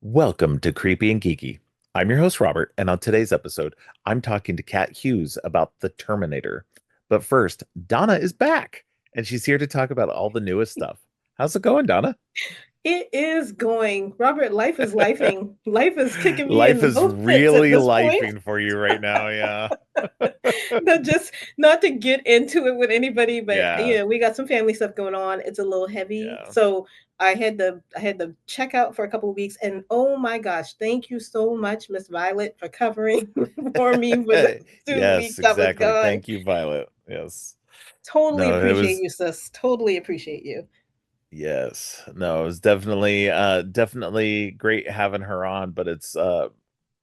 Welcome to Creepy and Geeky. I'm your host, Robert, and on today's episode, I'm talking to Kat Hughes about the Terminator. But first, Donna is back, and she's here to talk about all the newest stuff. How's it going, Donna? It is going. Robert, life is lifing. Life is kicking me Life in is both pits at really this point. lifing for you right now, yeah. Not just not to get into it with anybody, but Yeah, we got some family stuff going on. It's a little heavy. yeah. So I had to check out for a couple of weeks, and oh my gosh, thank you so much, Miss Violet, for covering for me for the two Yes, weeks I was exactly. gone. Thank you, Violet. Yes. Totally No, it appreciate was you, sis. Totally appreciate you. Yes. No, it was definitely great having her on, but it's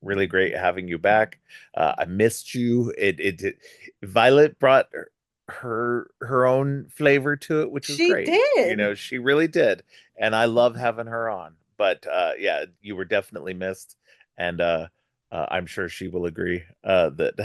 really great having you back. I missed you. Violet brought her own flavor to it, which was She great. You did. know, she really did. And I love having her on. But yeah, you were definitely missed. And I'm sure she will agree that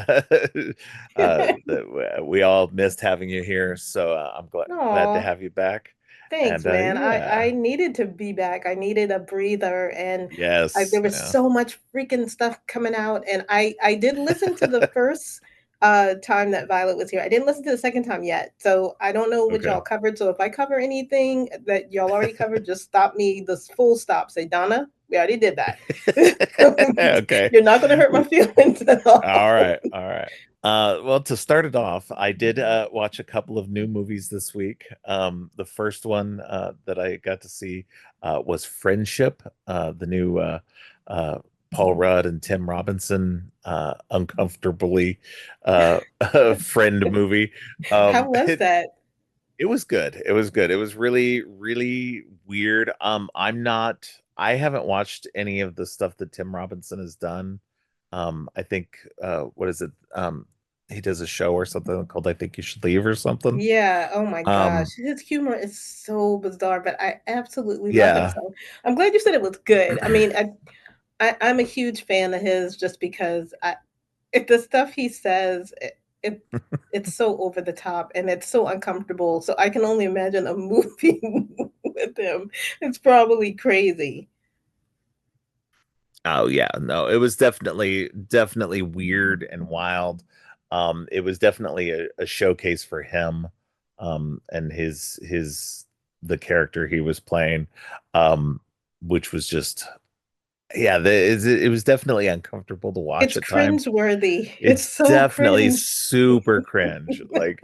that we all missed having you here. So I'm glad to Aw. have you back. Thanks, And man. I yeah, needed to be back. I needed a breather, and yes, there was yeah, so much freaking stuff coming out. And I did listen to the first time that Violet was here. I didn't listen to the second time yet, so I don't know what okay, y'all covered. So if I cover anything that y'all already covered, just stop me. The full stop. Say, Donna, we already did that. okay. You're not going to hurt my feelings at all. All right, all right. Well, to start it off, I did watch a couple of new movies this week. The first one that I got to see was Friendship, the new Paul Rudd and Tim Robinson uncomfortably friend movie. How was It that? It was good. It was good. It was really, really weird. I haven't watched any of the stuff that Tim Robinson has done. I think what is it? He does a show or something called I Think You Should Leave or something. Yeah, oh my gosh. Um, His humor is so bizarre, but I absolutely love him. yeah. So I'm glad you said it was good. I mean, I'm a huge fan of his just because the stuff he says, it's so over the top and it's so uncomfortable. So I can only imagine a movie with him. It's probably crazy. Oh yeah, no, it was definitely weird and wild. It was definitely a showcase for him, and his the character he was playing, um, which was just yeah, it was definitely uncomfortable to watch It's at times. cringe-worthy. It's It's so definitely cringe. super cringe, like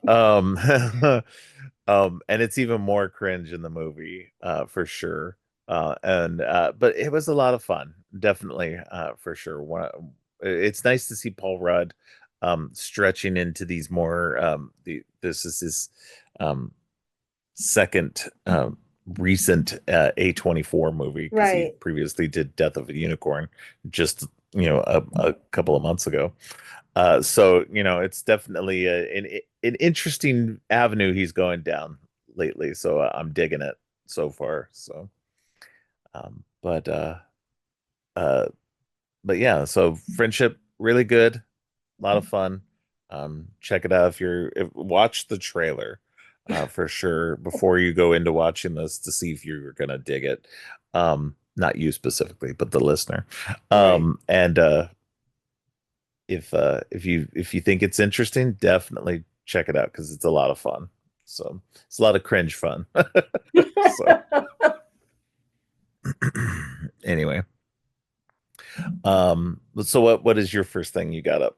and it's even more cringe in the movie, for sure. And but it was a lot of fun, definitely, for sure. It's nice to see Paul Rudd stretching into these more this is his um second recent A24 movie because he Right. previously did Death of a Unicorn just a couple of months ago. So it's definitely an interesting avenue he's going down lately. So I'm digging it so far. So, um, but uh, uh, but yeah. So Friendship really good, a lot of fun. Check it out watch the trailer for sure before you go into watching this to see if you're gonna dig it. Not you specifically, but the listener. Right. And if you think it's interesting, definitely check it out because it's a lot of fun. So it's a lot of cringe fun. So anyway, so what is your first thing you got up?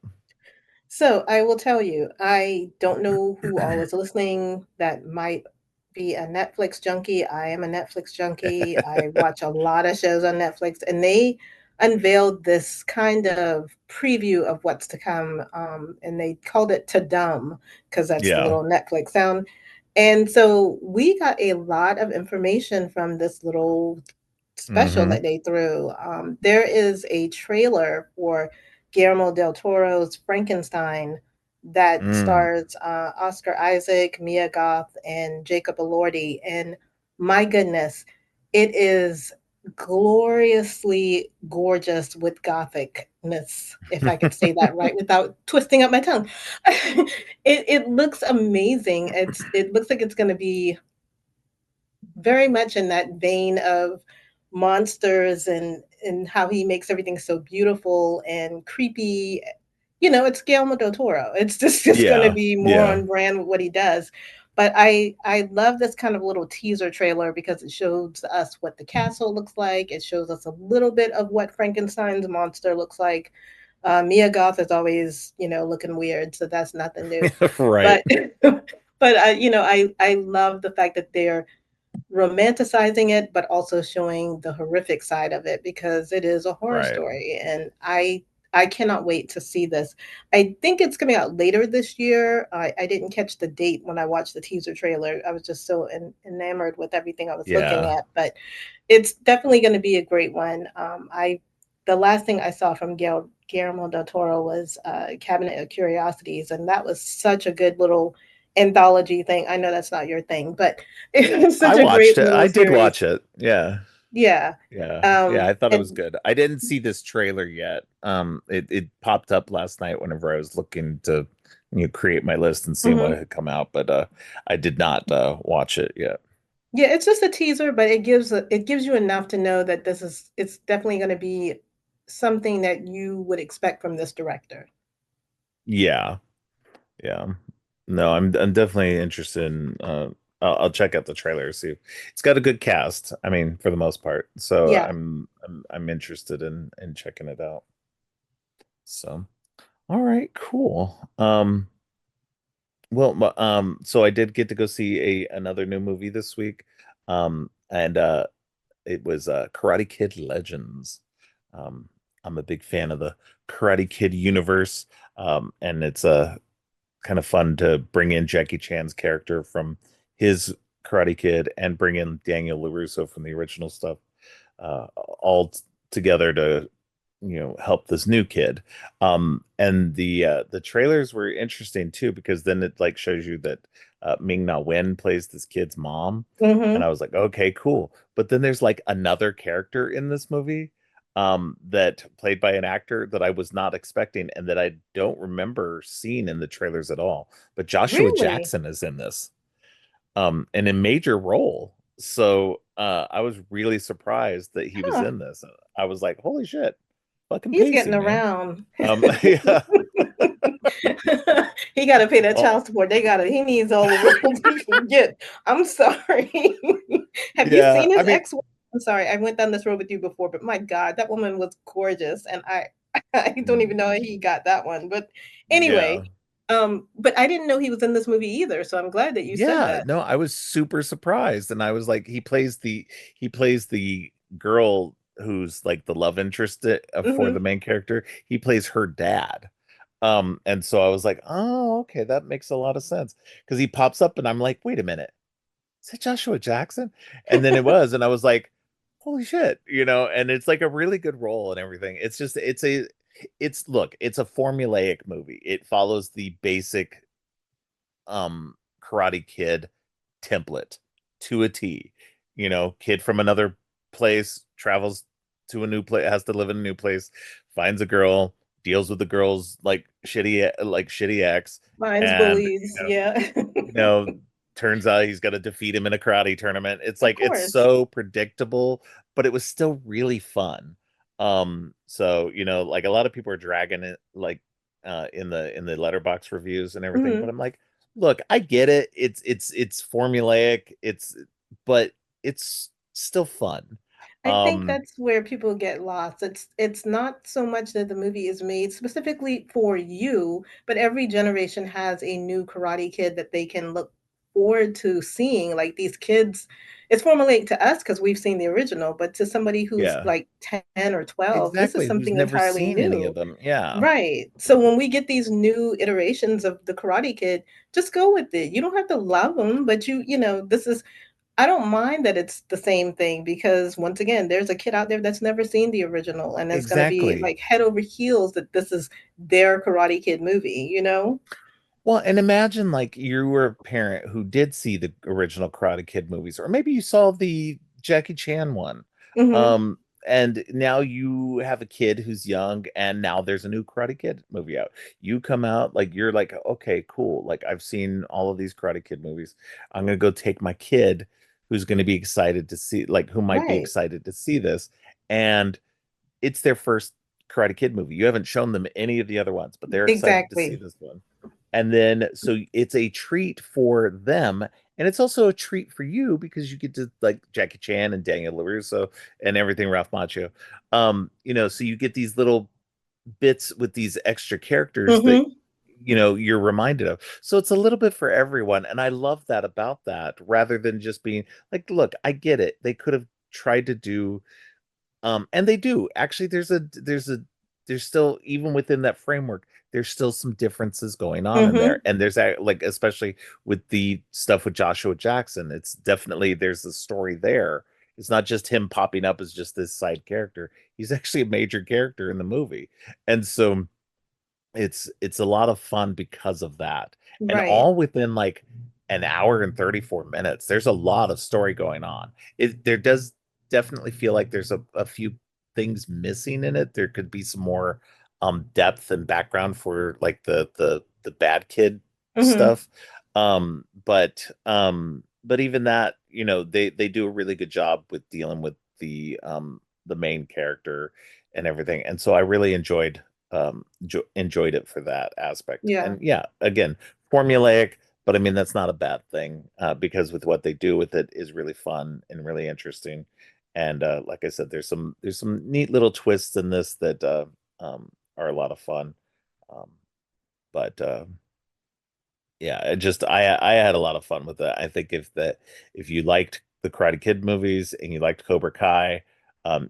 So I will tell you, I don't know who all is listening that might be a Netflix junkie. I am a Netflix junkie. I watch a lot of shows on Netflix, and they unveiled this kind of preview of what's to come. And they called it "To Dumb" because that's the Yeah. little Netflix sound. And so we got a lot of information from this little special Mm-hmm. that they threw. There is a trailer for Guillermo del Toro's Frankenstein that Mm. stars Oscar Isaac, Mia Goth, and Jacob Elordi. And my goodness, it is gloriously gorgeous with gothicness, if I could say that right without twisting up my tongue. It looks amazing. It looks like it's going to be very much in that vein of monsters and how he makes everything so beautiful and creepy. You know, it's Guillermo del Toro. It's just going to Yeah. be more Yeah. on brand with what he does. But I love this kind of little teaser trailer because it shows us what the castle looks like. It shows us a little bit of what Frankenstein's monster looks like. Mia Goth is always, you know, looking weird, so that's nothing new. Right. But but you know, I love the fact that they're romanticizing it, but also showing the horrific side of it because it is a horror Right. story. And I cannot wait to see this. I think it's coming out later this year. I didn't catch the date when I watched the teaser trailer. I was just so enamored with everything I was looking Yeah. at. But it's definitely going to be a great one. I the last thing I saw from Guillermo del Toro was Cabinet of Curiosities, and that was such a good little anthology thing. I know that's not your thing, but it was I such a watched great it. I little did series. watch it. Yeah. Yeah. Yeah. Yeah, I thought it was And good. I didn't see this trailer yet. It popped up last night whenever I was looking to, create my list and seeing what mhm. had come out, but I did not watch it yet. Yeah, it's just a teaser, but it gives you enough to know that it's definitely going to be something that you would expect from this director. Yeah. Yeah. No, I'm definitely interested in I'll check out the trailer, see. It's got a good cast, I mean, for the most part. So Yeah. I'm interested in checking it out. So, all right, cool. So I did get to go see a another new movie this week. And it was Karate Kid Legends. Um, I'm a big fan of the Karate Kid universe. And it's kind of fun to bring in Jackie Chan's character from his Karate Kid and bring in Daniel LaRusso from the original stuff, all together to help this new kid. And the trailers were interesting too because then it like shows you that Ming Na Wen plays this kid's mom, and Mhm. I was like, okay, cool. But then there's like another character in this movie that played by an actor that I was not expecting and that I don't remember seeing in the trailers at all. But Joshua Really? Jackson is in this, in a major role. So I was really surprised that he was Huh. in this. I was like, holy shit, fucking He's getting pacing, man. around. Yeah. He got to pay that Oh, child support. He needs all the roles he can get. I'm sorry. Have you yeah. seen I his mean, ex? I'm sorry. I went down this road with you before, but my God, that woman was gorgeous. And I don't even know how he got that one. But anyway, yeah. but I didn't know he was in this movie either. So I'm glad that you said Yeah. that. No, I was super surprised. And I was like, he plays the girl who's like the love interest for the Hmm. main character. He plays her dad. And so I was like, oh, okay, that makes a lot of sense. Because he pops up and I'm like, wait a minute, is it Joshua Jackson? And then it was, and I was like, holy shit, and it's like a really good role and everything. It's just, it's a formulaic movie. It follows the basic Karate Kid template to a T. Kid from another place travels to a new place, has to live in a new place, finds a girl, deals with the girl's like shitty ex, Mine's and bullies. Yeah. you know, turns out he's got to defeat him in a karate tournament. It's Of like it's course. so predictable, but it was still really fun. So like a lot of people are dragging it like in the letterbox reviews and everything, but Hmm. I'm like, look, I get it. It's formulaic. But it's still fun. I think Um, that's where people get lost. It's not so much that the movie is made specifically for you, but every generation has a new Karate Kid that they can look forward to seeing. Like these kids, it's formulaic to us because we've seen the original, but to somebody who's yeah, like 10 or 12, this is exactly. Who's something never entirely seen any of new. them? Yeah, Right. So when we get these new iterations of the Karate Kid, just go with it. You don't have to love them, but this is I don't mind that it's the same thing because once again, there's a kid out there that's never seen the original and it's gonna be exactly. like head over heels that this is their Karate Kid movie, you know? Well, and imagine like you were a parent who did see the original Karate Kid movies, or maybe you saw the Jackie Chan one. Mhm. Um, and now you have a kid who's young, and now there's a new Karate Kid movie out. You come out like you're like, okay, cool. Like I've seen all of these Karate Kid movies. I'm gonna go take my kid who's going to be excited to see, like, who might be Right. excited to see this. And it's their first Karate Kid movie. You haven't shown them any of the other ones, but they're excited to see Exactly. this one. And then, so it's a treat for them. And it's also a treat for you because you get to like Jackie Chan and Daniel LaRusso and everything, Ralph Macchio. So you get these little bits with these extra characters that Hmm. you're reminded of. So it's a little bit for everyone, and I love that about that, rather than just being like, look, I get it. They could have tried to do, and they do. Actually, there's still, even within that framework, there's still some differences going on in there. Hmm. And there's like, especially with the stuff with Joshua Jackson, it's definitely, there's a story there. It's not just him popping up as just this side character. He's actually a major character in the movie. And so it's a lot of fun because of that. And Right. all within like an hour and 34 minutes. There's a lot of story going on. There does definitely feel like there's a few things missing in it. There could be some more depth and background for like the bad kid Hmm. stuff. But even that, they do a really good job with dealing with the main character and everything. And so I really enjoyed it for that aspect. Yeah. And yeah, again, formulaic, but I mean that's not a bad thing, because with what they do with it is really fun and really interesting. And like I said, there's some neat little twists in this that are a lot of fun. Um, but yeah, I had a lot of fun with it. I think if you liked the Karate Kid movies and you liked Cobra Kai,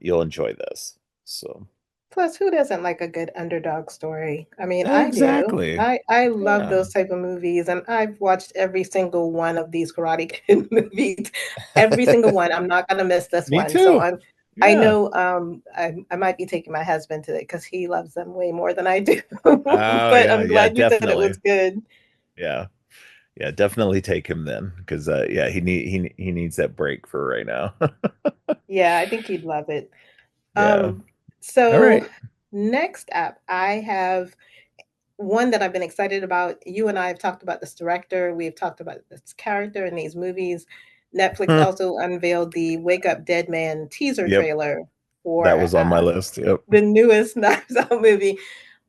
you'll enjoy this. So Plus, who doesn't like a good underdog story? I mean, I do. exactly. I love Yeah. those type of movies, and I've watched every single one of these Karate Kid movies. Every single one. I'm not gonna miss this Me one. So too. I Yeah. know I might be taking my husband to it because he loves them way more than I do. Oh But yeah, I'm yeah, glad you said it definitely. was good. Yeah. Yeah, definitely take him then, because yeah, he needs that break for right now. Yeah, I think he'd love it. Yeah. Um, All so right. next up, I have one that I've been excited about. You and I have talked about this director. We've talked about this character in these movies. Netflix Huh. also unveiled the Wake Up Dead Man teaser Yep, trailer that for was on my list. Yep. the newest Knives Out movie.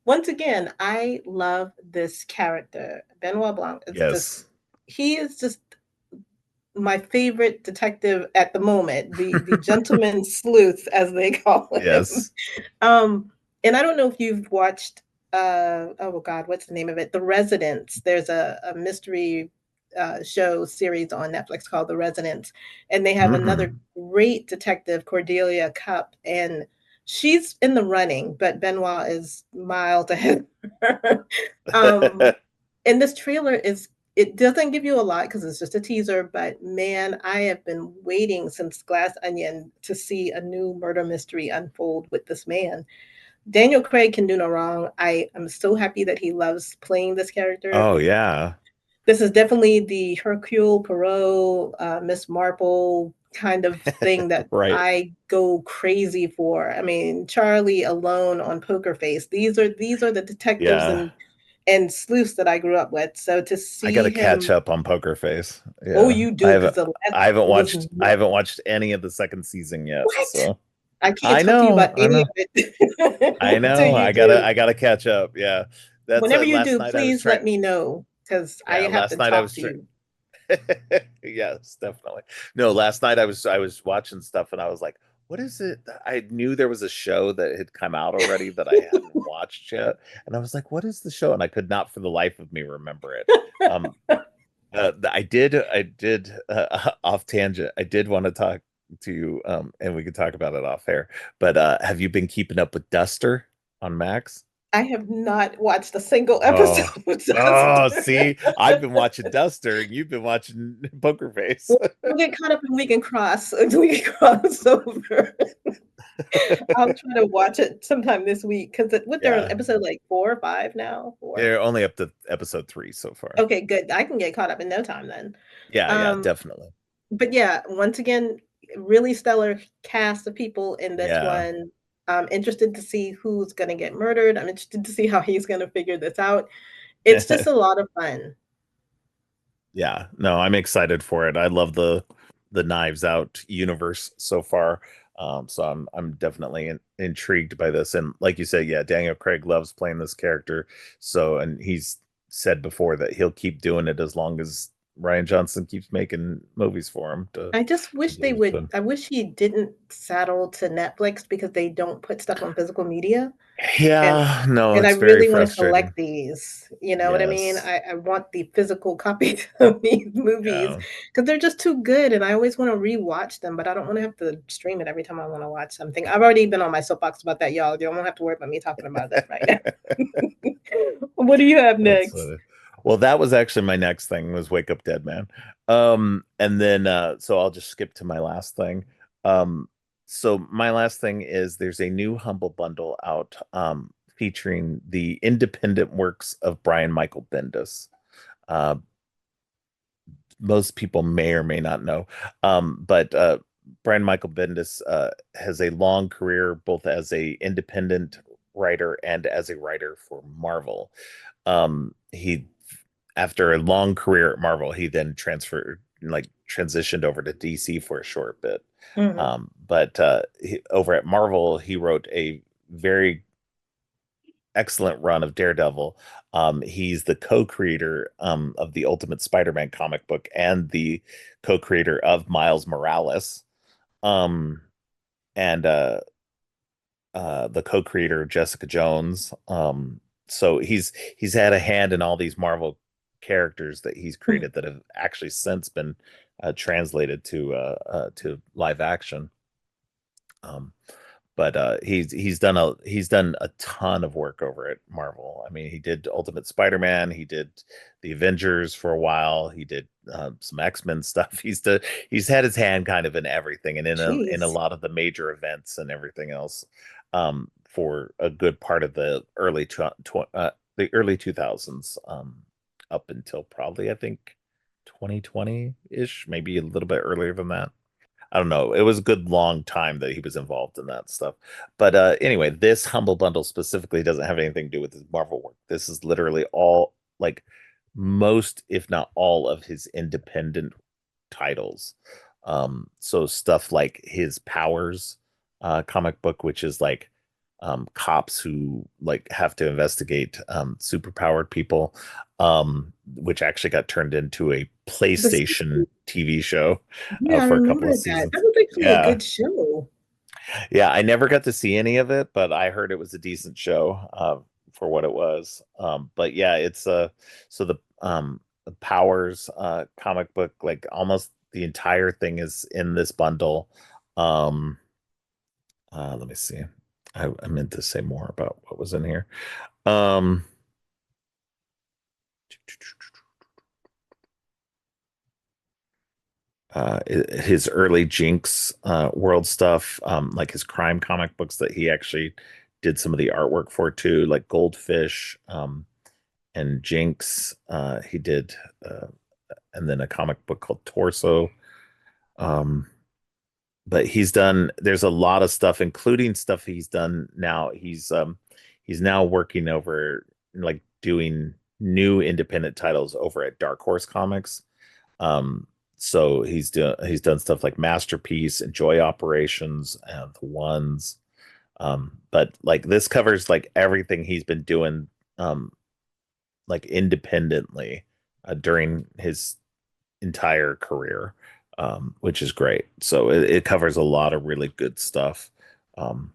Once again, I love this character. Benoit Blanc is just, Yes. he is just my favorite detective at the moment, the gentleman sleuth, as they call him. Yes. Um, and I don't know if you've watched oh god, what's the name of it? The Residence. There's a mystery show series on Netflix called The Residence, and they have another Mm-mm. great detective, Cordelia Cup, and she's in the running, but Benoit is miles ahead of her. um, and this trailer is, it doesn't give you a lot because it's just a teaser, but man, I have been waiting since Glass Onion to see a new murder mystery unfold with this man. Daniel Craig can do no wrong. I am so happy that he loves playing this character. Oh yeah. This is definitely the Hercule Poirot, Miss Marple kind of thing that Right. I go crazy for. I mean, Charlie alone on Poker Face. These are the detectives Yeah. and sleuths that I grew up with. So to I got see to catch him, up on Poker Face. oh, Yeah. you do, because the last I haven't was watched I not, haven't watched any of the second season yet. what? So I can't talk to you about I any know. of it I until know. you I do. gotta catch up. Yeah. That's Whenever you last do, night I was please trying. let me know because I Yeah, have last to night I talk was to trying. you. Yes, definitely. No, last night I was watching stuff and I was like, what is it? I knew there was a show that had come out already that I hadn't watched yet. And I was like, what is the show? And I could not for the life of me remember it. Um, I did off tangent. I did want to talk to you, and we could talk about it off air. But have you been keeping up with Duster on Max? I have not watched a single Oh, episode of oh, Dust. see, I've been watching Duster, and you've been watching Poker Face. We'll get caught up and we can cross. We can cross over. I'll try to watch it sometime this week because what they're on Yeah, episode like 4 or 5 now. 4. they're only up to episode 3 so far. Okay, good. I can get caught up in no time then. Yeah, yeah, Um, definitely. but yeah, once again, really stellar cast of people in this Yeah, one. I'm interested to see who's going to get murdered. I'm interested to see how he's going to figure this out. It's just a lot of fun. yeah. No, I'm excited for it. I love the Knives Out universe so far. So I'm definitely intrigued by this. And like you said, yeah, Daniel Craig loves playing this character. So, and he's said before that he'll keep doing it as long as Ryan Johnson keeps making movies for him I just to wish do they it. would. So, I wish he didn't saddle to Netflix because they don't put stuff on physical media. And yeah, no, and I it's very really want to frustrating. collect these. You know what I mean? Yes. I want the physical copies of these movies Yeah. because they're just too good, and I always want to rewatch them, but I don't want to have to stream it every time I want to watch something. I've already been on my soapbox about that, y'all. You don't have to worry about me talking about that right now. What do you have That's next? funny. Well, that was actually my next thing was Wake Up Dead Man. And then so I'll just skip to my last thing. Um, so my last thing is there's a new Humble Bundle out featuring the independent works of Brian Michael Bendis. Uh, most people may or may not know. But Brian Michael Bendis has a long career both as a independent writer and as a writer for Marvel. He After a long career at Marvel, he then transitioned over to DC for a short bit. Mhm. But over at Marvel, he wrote a very excellent run of Daredevil. He's the co-creator of the Ultimate Spider-Man comic book and the co-creator of Miles Morales. Um, and the co-creator of Jessica Jones. So he's had a hand in all these Marvel characters that he's created that have actually since been translated to live action. Um, but he's done a ton of work over at Marvel. I mean, he did Ultimate Spider-Man, he did the Avengers for a while, he did some X-Men stuff. He's had his hand kind of in everything and in a Jeez. lot of the major events and everything else for a good part of the early 2000s up until probably I think 2020-ish, maybe a little bit earlier than that. I don't know. It was a good long time that he was involved in that stuff. But anyway, this Humble Bundle specifically doesn't have anything to do with his Marvel work. This is literally all like most, if not all, of his independent titles. So stuff like his Powers comic book, which is like cops who like have to investigate superpowered people, which actually got turned into a The PlayStation TV show Yeah, I for a remember couple of that. That seasons. was actually a Yeah, good show. yeah, I never got to see any of it, but I heard it was a decent show for what it was. But yeah, it's so the Powers comic book, like almost the entire thing is in this bundle. Um, let me see. I meant to say more about what was in here. Um, his early Jinx world stuff, like his crime comic books that he actually did some of the artwork for too, like Goldfish and Jinx. He did, and then a comic book called Torso. Um, but there's a lot of stuff, including stuff he's done now. He's now working over like doing new independent titles over at Dark Horse Comics. Um, so he's done stuff like Masterpiece and Joy Operations and The Ones. But like this covers like everything he's been doing like independently during his entire career, which is great. So it covers a lot of really good stuff. Um,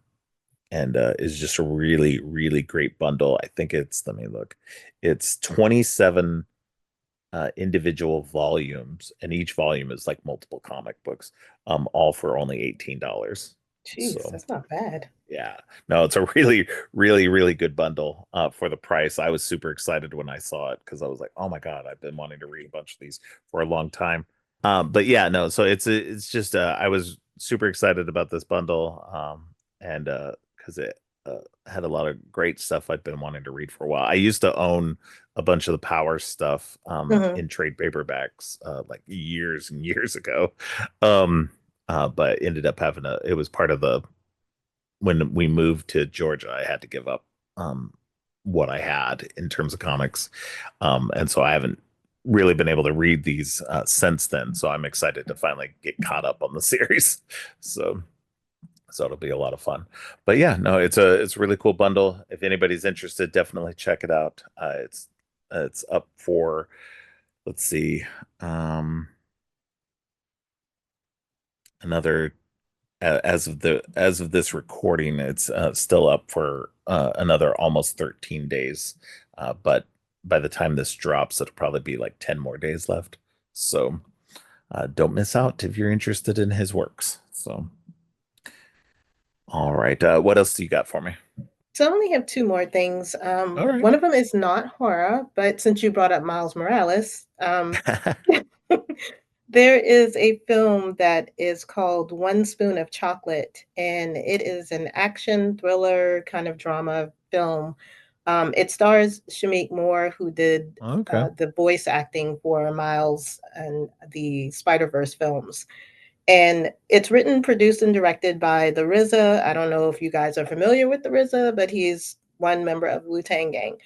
and is just a really, really great bundle. I think let me look, it's 27 individual volumes, and each volume is like multiple comic books, all for only $18. Jeez, So that's not bad. yeah, no, it's a really, really, really good bundle for the price. I was super excited when I saw it because I was like, oh my God, I've been wanting to read a bunch of these for a long time. But yeah, no, so it's just I was super excited about this bundle, and because it had a lot of great stuff I'd been wanting to read for a while. I used to own a bunch of the Power stuff Mhm. in trade paperbacks like years and years ago, um, but ended up it was part of the when we moved to Georgia, I had to give up what I had in terms of comics. And so I haven't. really been able to read these since then, so I'm excited to finally get caught up on the series. So so it'll be a lot of fun. But yeah, no, it's a really cool bundle. If anybody's interested, definitely check it out. It's up for, let's see, um another, as of this recording, it's still up for another almost 13 days. But by the time this drops, it'll probably be like 10 more days left. So don't miss out if you're interested in his works. So, all right. What else do you got for me? So I only have two more things. All right. One of them is not horror, but since you brought up Miles Morales, there is a film that is called One Spoon of Chocolate, and it is an action thriller kind of drama film. It stars Shamik Moore, who did Okay. the voice acting for Miles and the Spider-Verse films. And it's written, produced, and directed by the RZA. I don't know if you guys are familiar with the RZA, but he's one member of Wu-Tang Gang,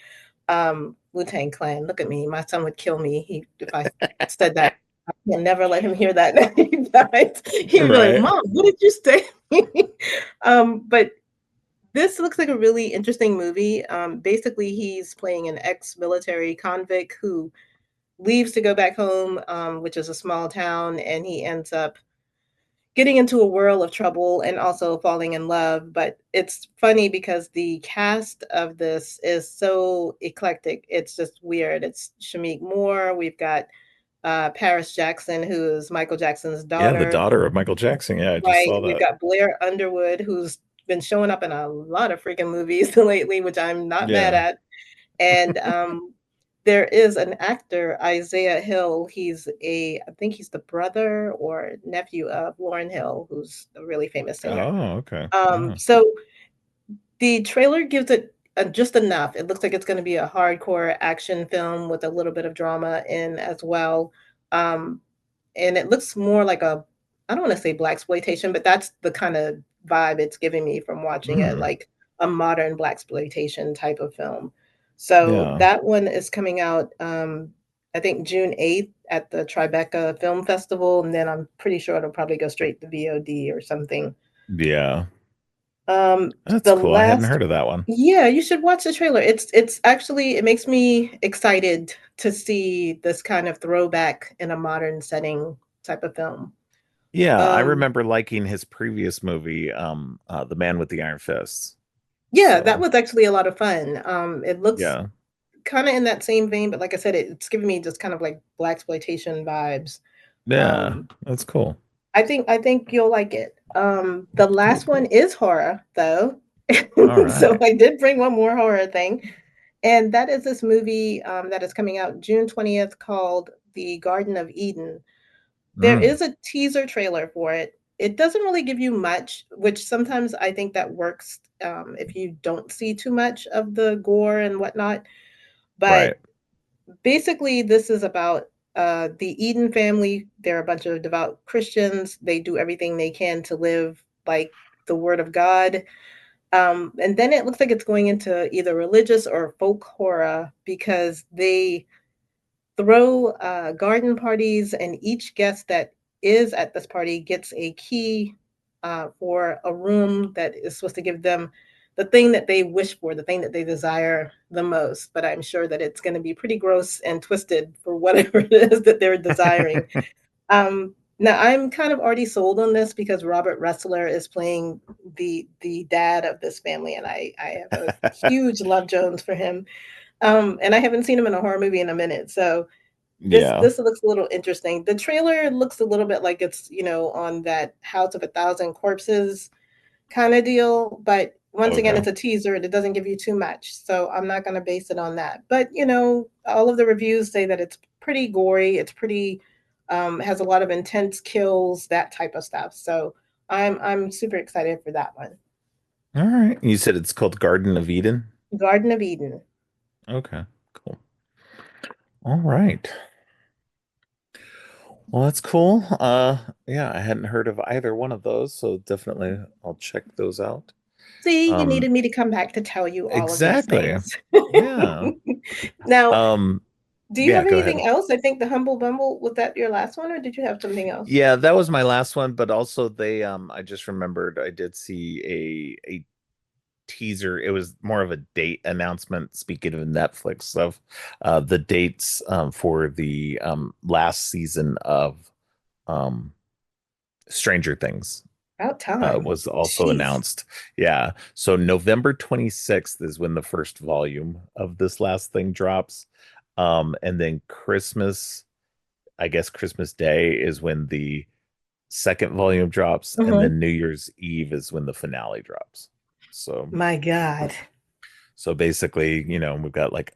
Wu-Tang Clan. Look at me. My son would kill me if I said that. I can never let him hear that. He would be like, Right. Mom, what did you say? But this looks like a really interesting movie. Basically, he's playing an ex-military convict who leaves to go back home, which is a small town, and he ends up getting into a whirl of trouble and also falling in love. But it's funny because the cast of this is so eclectic. It's just weird. It's Shamik Moore. We've got Paris Jackson, who is Michael Jackson's Yeah, the daughter. daughter of Michael Jackson. Yeah, I just Right. saw We've that. got Blair Underwood, who's been showing up in a lot of freaking movies lately, which I'm not mad Yeah. at. And there is an actor, Isaiah Hill. I think he's the brother or nephew of Lauryn Hill, who's a really famous singer. Oh, okay. So the trailer gives it just enough. It looks like it's going to be a hardcore action film with a little bit of drama in as well. Um, and it looks more like I don't want to say black exploitation, but that's the kind of vibe it's giving me from watching it, Mm, like a modern black exploitation type of film. So yeah. that one is coming out, I think June 8th at the Tribeca Film Festival, and then I'm pretty sure it'll probably go straight to VOD or something. Yeah. Um, That's the cool. I hadn't last heard of that one. Yeah, you should watch the trailer. It's actually it makes me excited to see this kind of throwback in a modern setting type of film. Yeah, I Um, remember liking his previous movie, The Man with the Iron Fists. yeah, that So, was actually a lot of fun. It looks yeah. kind of in that same vein, but like I said, it's giving me just kind of like black exploitation vibes. Yeah, Um, that's cool. I think you'll like it. The Cool, last one cool. is horror, though. All So right. I did bring one more horror thing. And that is this movie that is coming out June 20th called The Garden of Eden. There Mm, is a teaser trailer for it. It doesn't really give you much, which sometimes I think that works if you don't see too much of the gore and whatnot. right. But basically, this is about the Eden family. They're a bunch of devout Christians. They do everything they can to live like the Word of God. And then it looks like it's going into either religious or folk horror because they throw garden parties, and each guest that is at this party gets a key for a room that is supposed to give them the thing that they wish for, the thing that they desire the most. But I'm sure that it's going to be pretty gross and twisted for whatever it is that they're desiring. Now I'm kind of already sold on this because Robert Ressler is playing the dad of this family, and I have a huge love Jones for him. And I haven't seen him in a horror movie in a minute, so this Yeah. this looks a little interesting. The trailer looks a little bit like it's on that House of a Thousand Corpses kind of deal, but once again, Okay. it's a teaser. It doesn't give you too much, so I'm not going to base it on that. But all of the reviews say that it's pretty gory. It's pretty has a lot of intense kills, that type of stuff. So I'm super excited for that one. All right. You said it's called Garden of Eden? Garden of Eden. Okay, cool. All right. Well, that's cool. Yeah, I hadn't heard of either one of those, so definitely I'll check those out. See, you Um, needed me to come back to tell you all of these exactly. things. Yeah. Now, Um, Do you Yeah, have go ahead. anything else? I think the Humble Bumble, was that your last one, or did you have something else? Yeah, that was my last one, but also they I just remembered I did see a teaser. It was more of a date announcement, speaking of Netflix stuff. The dates for the last season of um Stranger Things About time. was also Jeez. announced. Yeah. So November 26th is when the first volume of this last thing drops. And then Christmas, I guess Christmas Day is when the second volume drops, and Hmm. then New Year's Eve is when the finale drops. So My God. so basically, we've got like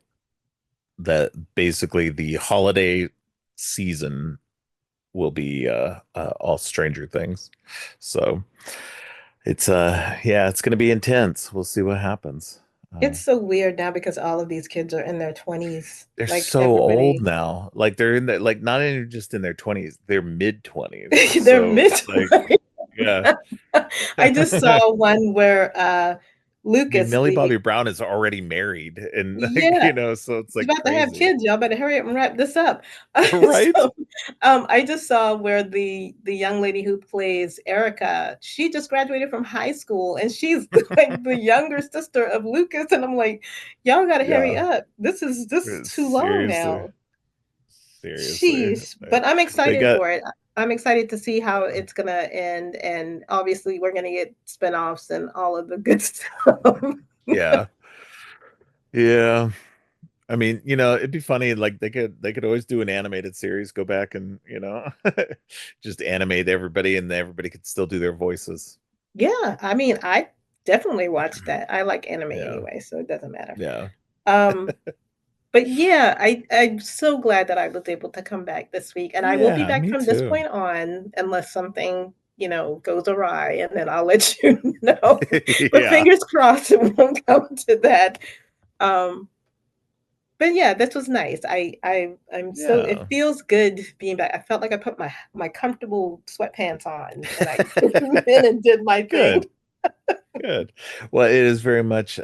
the basically the holiday season will be all Stranger Things. So it's yeah, it's gonna be intense. We'll see what happens. It's so weird now because all of these kids are in their 20s. They're Like so old everybody, now. Like they're in the like not even just in their 20s, they're mid 20s. they're So mid. it's like, yeah. I just saw one where I mean, Lucas, Millie the Bobby Brown is already married, and like, yeah, so it's he's like about to have crazy. kids. Y'all better hurry up and wrap this up. Right? So, I just saw where the young lady who plays Erica, she just graduated from high school, and she's like the younger sister of Lucas, and I'm like, y'all got to hurry Yeah. up. This is too long Seriously. now. Seriously. Jeez, but I'm They excited got for it. I'm excited to see how it's gonna end, and obviously we're gonna get spinoffs and all of the good stuff. yeah. Yeah. I mean, it'd be funny, like they could always do an animated series, go back and, just animate everybody and everybody could still do their voices. Yeah, I mean, I definitely watched that. I like anime Yeah. anyway, so it doesn't matter. Yeah. Um, but yeah, I'm so glad that I was able to come back this week, and I will be Yeah, back me from this too. point on, unless something, goes awry, and then I'll let you know. But Yeah. fingers crossed it won't come to that. Um, but yeah, this was nice. I'm so it Yeah. feels good being back. I felt like I put my comfortable sweatpants on and I came in and did my thing. Good. Good. Well, it is very much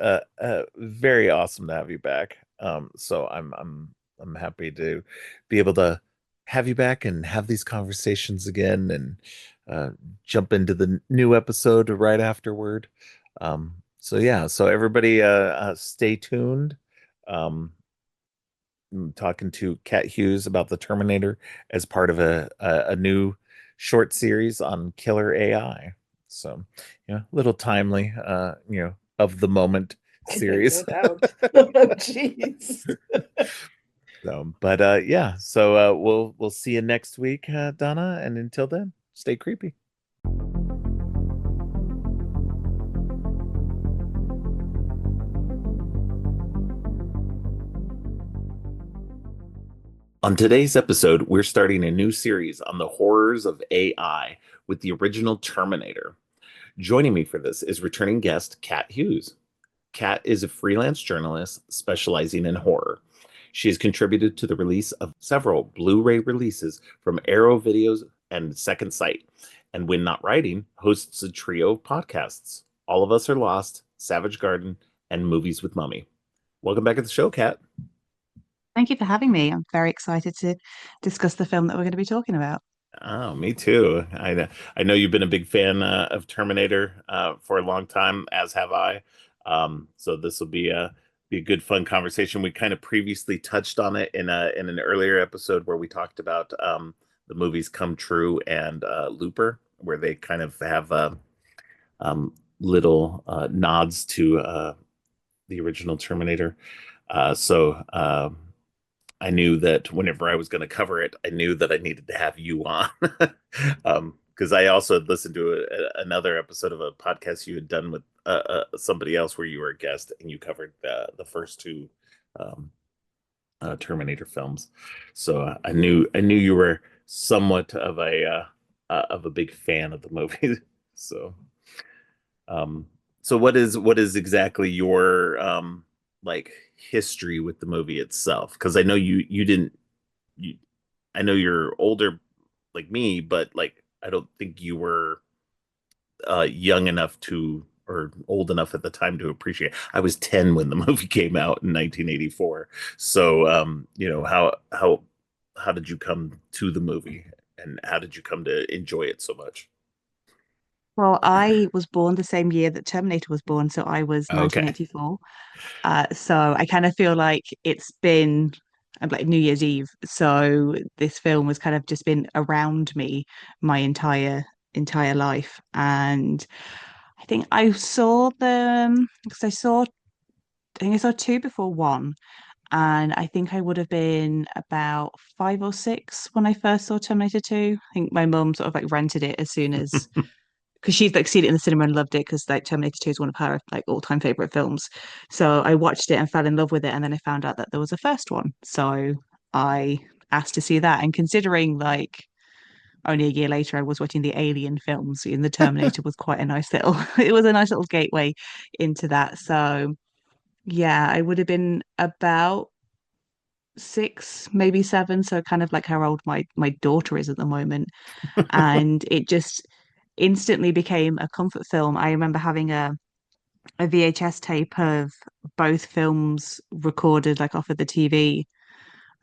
very awesome to have you back. So I'm happy to be able to have you back and have these conversations again and uh jump into the new episode right afterward. So yeah, so everybody stay tuned. Um I'm talking to Kat Hughes about the Terminator as part of a new short series on killer AI. So, little timely, of the moment No series. doubt. Jeez. But yeah, so we'll see you next week, Donna, and until then, stay creepy. On today's episode, we're starting a new series on the horrors of AI with the original Terminator. Joining me for this is returning guest Kat Hughes. Kat is a freelance journalist specializing in horror. She has contributed to the release of several Blu-ray releases from Arrow Videos and Second Sight, and when not writing, hosts a trio of podcasts: All of Us Are Lost, Savage Garden, and Movies with Mummy. Welcome back to the show, Kat. Thank you for having me. I'm very excited to discuss the film that we're going to be talking about. Oh, me too. I know you've been a big fan of Terminator for a long time, as have I. So this will be a good fun conversation. We kind of previously touched on it in an earlier episode where we talked about the movies Come True and Looper, where they kind of have little nods to the original Terminator. So I knew that whenever I was going to cover it, I knew that I needed to have you on. Because I also had listened to another episode of a podcast you had done with somebody else where you were a guest and you covered the first two um, Terminator films. So I knew you were somewhat of a big fan of the movie. So um, so what is exactly your like history with the movie itself? Because I know you didn't you I know you're older like me, but like I don't think you were young enough to or old enough at the time to appreciate. I was 10 when the movie came out in 1984. So, how did you come to the movie, and how did you come to enjoy it so much? Well, I was born the same year that Terminator was born, so I was Okay. 1984. So I kind of feel like it's been like New Year's Eve. So this film has kind of just been around me my entire life. And I think I saw them because I think I saw two before one. And I think I would have been about 5 or 6 when I first saw Terminator 2. I think my mum sort of like rented it as soon as because she's like seen it in the cinema and loved it because like Terminator 2 is one of her like all-time favorite films. So I watched it and fell in love with it, and then I found out that there was a first one. So I asked to see that. And considering like only a year later I was watching the Alien films, and the Terminator was quite a nice little it was a nice little gateway into that. So yeah, I would have been about 6, maybe 7. So kind of like how old my daughter is at the moment. And it just instantly became a comfort film. I remember having a VHS tape of both films recorded like off of the TV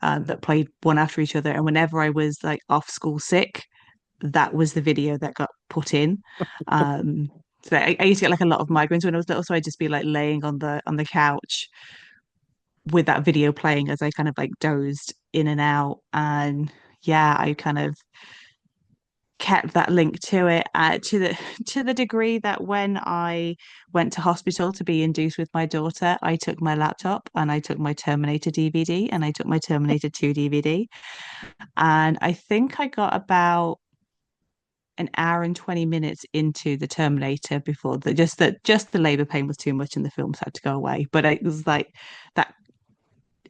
that played one after each other. And whenever I was like off school sick, that was the video that got put in. So I used to get like a lot of migraines when I was little, so I'd just be like laying on the couch with that video playing as I kind of like dozed in and out. And yeah, I kind of kept that link to it to the to the degree that when I went to hospital to be induced with my daughter, I took my laptop and I took my Terminator DVD and I took my Terminator 2 DVD. And I think I got about an hour and 20 minutes into the Terminator before just the labor pain was too much and the films had to go away. But it was like that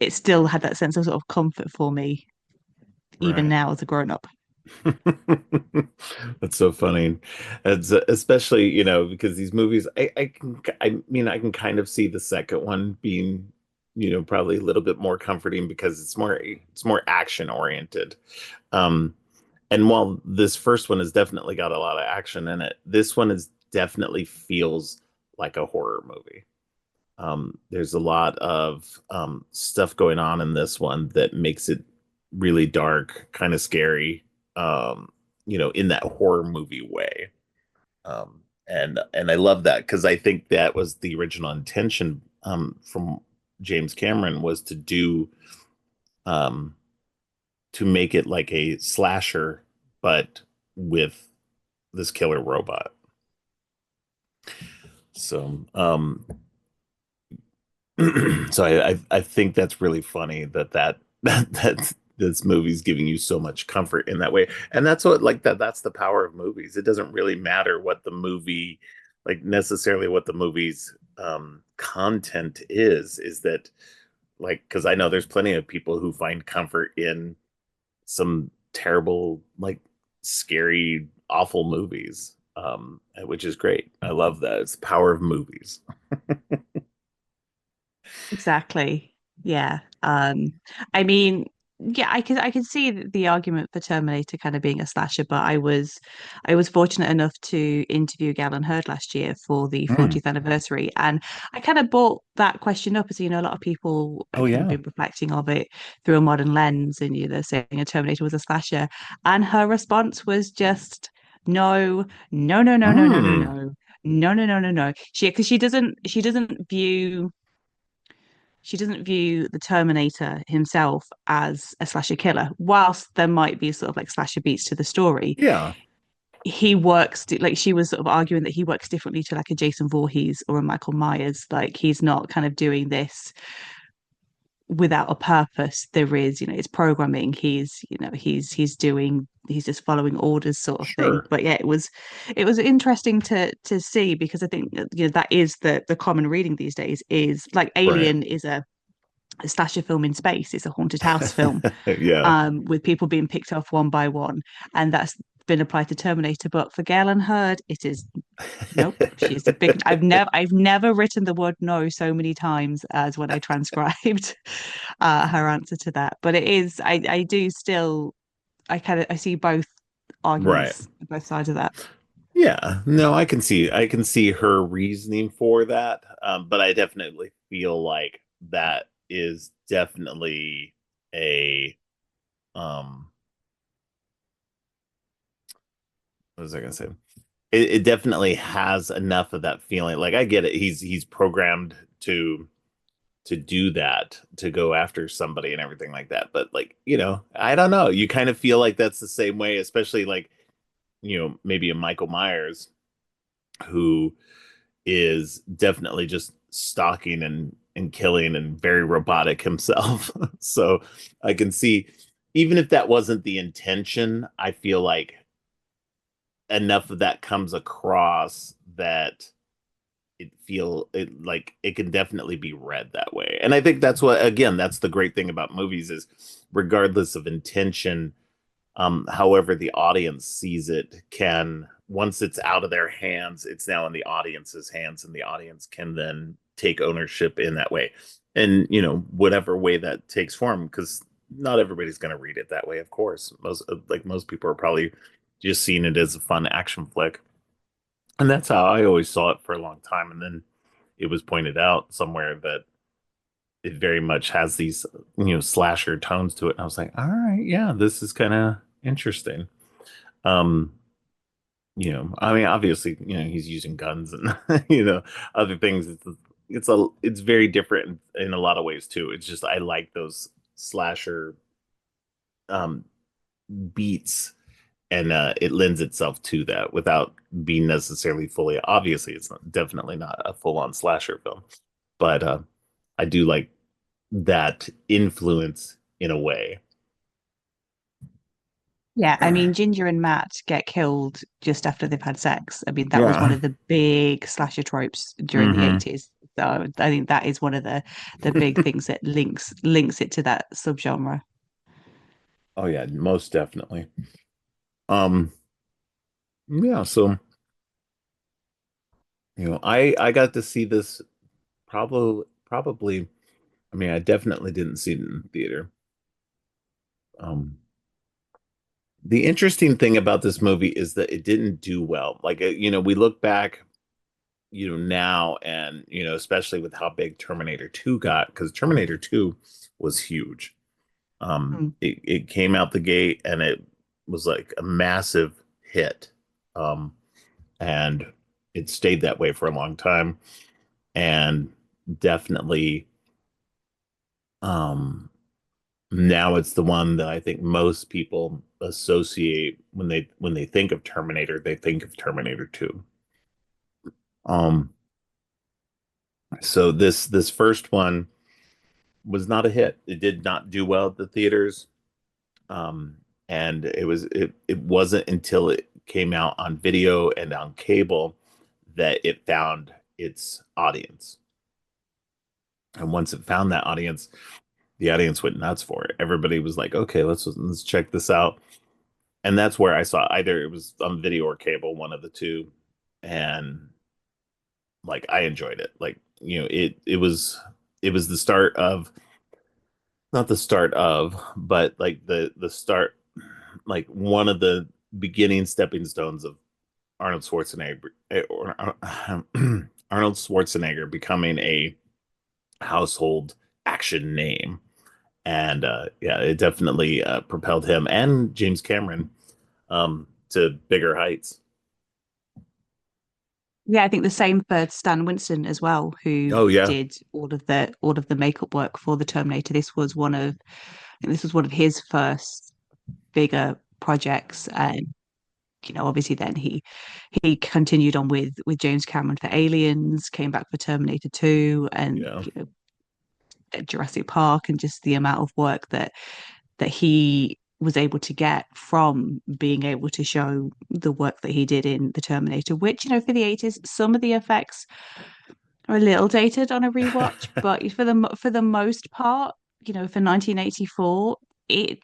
it still had that sense of sort of comfort for me, even Right. now as a grown up. That's so funny. It's especially, because these movies, I mean, I can kind of see the second one being, probably a little bit more comforting because it's more action oriented. Um, and while this first one has definitely got a lot of action in it, this one is definitely feels like a horror movie. There's a lot of stuff going on in this one that makes it really dark, kind of scary, um, in that horror movie way. And I love that because I think that was the original intention from James Cameron was um, to make it like a slasher, but with this killer robot. So so I think that's really funny that this movie's giving you so much comfort in that way. And that's what like that's the power of movies. It doesn't really matter what the movie like necessarily what the movie's content is that like because I know there's plenty of people who find comfort in some terrible like scary awful movies, which is great. I love that. It's the power of movies. Exactly. Yeah. I mean, yeah, I could see the argument for Terminator kind of being a slasher, but I was fortunate enough to interview Galen Hurd last year for the Mm. 40th anniversary. And I kind of brought that question up as a lot of people Oh have kind of yeah. been reflecting of it through a modern lens and they're saying a Terminator was a slasher. And her response was just no, no, no, no, no, no, no, Mm. no. No, no, no, no, no. Because she doesn't view the Terminator himself as a slasher killer. Whilst there might be sort of like slasher beats to the story, Yeah. he works like she was sort of arguing that he works differently to like a Jason Voorhees or a Michael Myers. Like he's not kind of doing this without a purpose. There is, it's programming. He's just following orders sort of thing. Sure. But yeah, it was interesting to see because I think that is the common reading these days is like Right. Alien is a slasher film in space. It's a haunted house film, Yeah. with people being picked off one by one, and that's been applied to Terminator. But for Galen Hurd, it is nope. She's a big. I've never written the word no so many times as when I transcribed her answer to that. But it is. I do still. I see both Right. arguments, both sides of that. Yeah, no, I can see her reasoning for that. But I definitely feel like that is definitely a um what was I gonna say? It definitely has enough of that feeling. Like I get it. He's programmed to do that, to go after somebody and everything like that. But like, I don't know. You kind of feel like that's the same way, especially like, maybe a Michael Myers who is definitely just stalking and killing and very robotic himself. So I can see, even if that wasn't the intention, I feel like enough of that comes across that it like it can definitely be read that way. And I think that's what, again, that's the great thing about movies is regardless of intention, however the audience sees it can, once it's out of their hands, it's now in the audience's hands, and the audience can then take ownership in that way. And whatever way that takes form, because not everybody's going to read it that way, of course. Most people are probably just seeing it as a fun action flick. And that's how I always saw it for a long time. And then it was pointed out somewhere that it very much has these, slasher tones to it. And I was like, all right, yeah, this is kind of interesting. Um, I mean, obviously, he's using guns and other things. It's very different in a lot of ways too. It's just I like those slasher um beats, and it lends itself to that without being necessarily fully, obviously it's definitely not a full-on slasher film, but I do like that influence in a way. Yeah, I mean, Ginger and Matt get killed just after they've had sex. I mean, that was one Yeah. of the big slasher tropes during the Hmm. 80s. So I think that is one of the big things that links it to that subgenre. Oh yeah, most definitely. um yeah, so I got to see this probably, I mean, I definitely didn't see it in theater. um the interesting thing about this movie is that it didn't do well. Like, we look back, now, and especially with how big Terminator 2 got, because Terminator 2 was huge. Mm. It came out the gate and it was like a massive hit. um and it stayed that way for a long time, and definitely, um now it's the one that I think most people associate when they think of Terminator, they think of Terminator 2. um so this first one was not a hit. It did not do well at the theaters. Um, and it wasn't until it came out on video and on cable that it found its audience. And once it found that audience, the audience went nuts for it. Everybody was like, "Okay, let's check this out." And that's where I saw, either it was on video or cable, one of the two, and like I enjoyed it. Like, it was the start of, not the start of, but like the start, like one of the beginning stepping stones of Arnold Schwarzenegger, Arnold Schwarzenegger becoming a household action name. And yeah, it definitely propelled him and James Cameron to bigger heights. Yeah, I think the same for Stan Winston as well, who Oh yeah, did all of the makeup work for the Terminator. I think this was one of his first bigger projects, and obviously then he continued on with James Cameron for Aliens, came back for Terminator 2, and yeah. Jurassic Park, and just the amount of work that he was able to get from being able to show the work that he did in the Terminator, which, for the 80s, some of the effects are a little dated on a rewatch, but for the most part, for 1984, it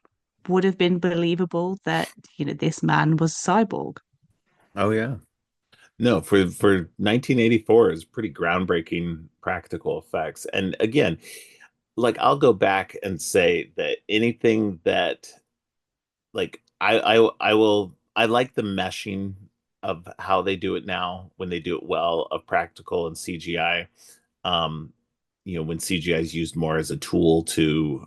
would have been believable that, this man was cyborg. Oh yeah. No, for 1984 is pretty groundbreaking practical effects. And again, like I'll go back and say that anything that, like, I like the meshing of how they do it now when they do it well, of practical and CGI. Um, when CGI is used more as a tool to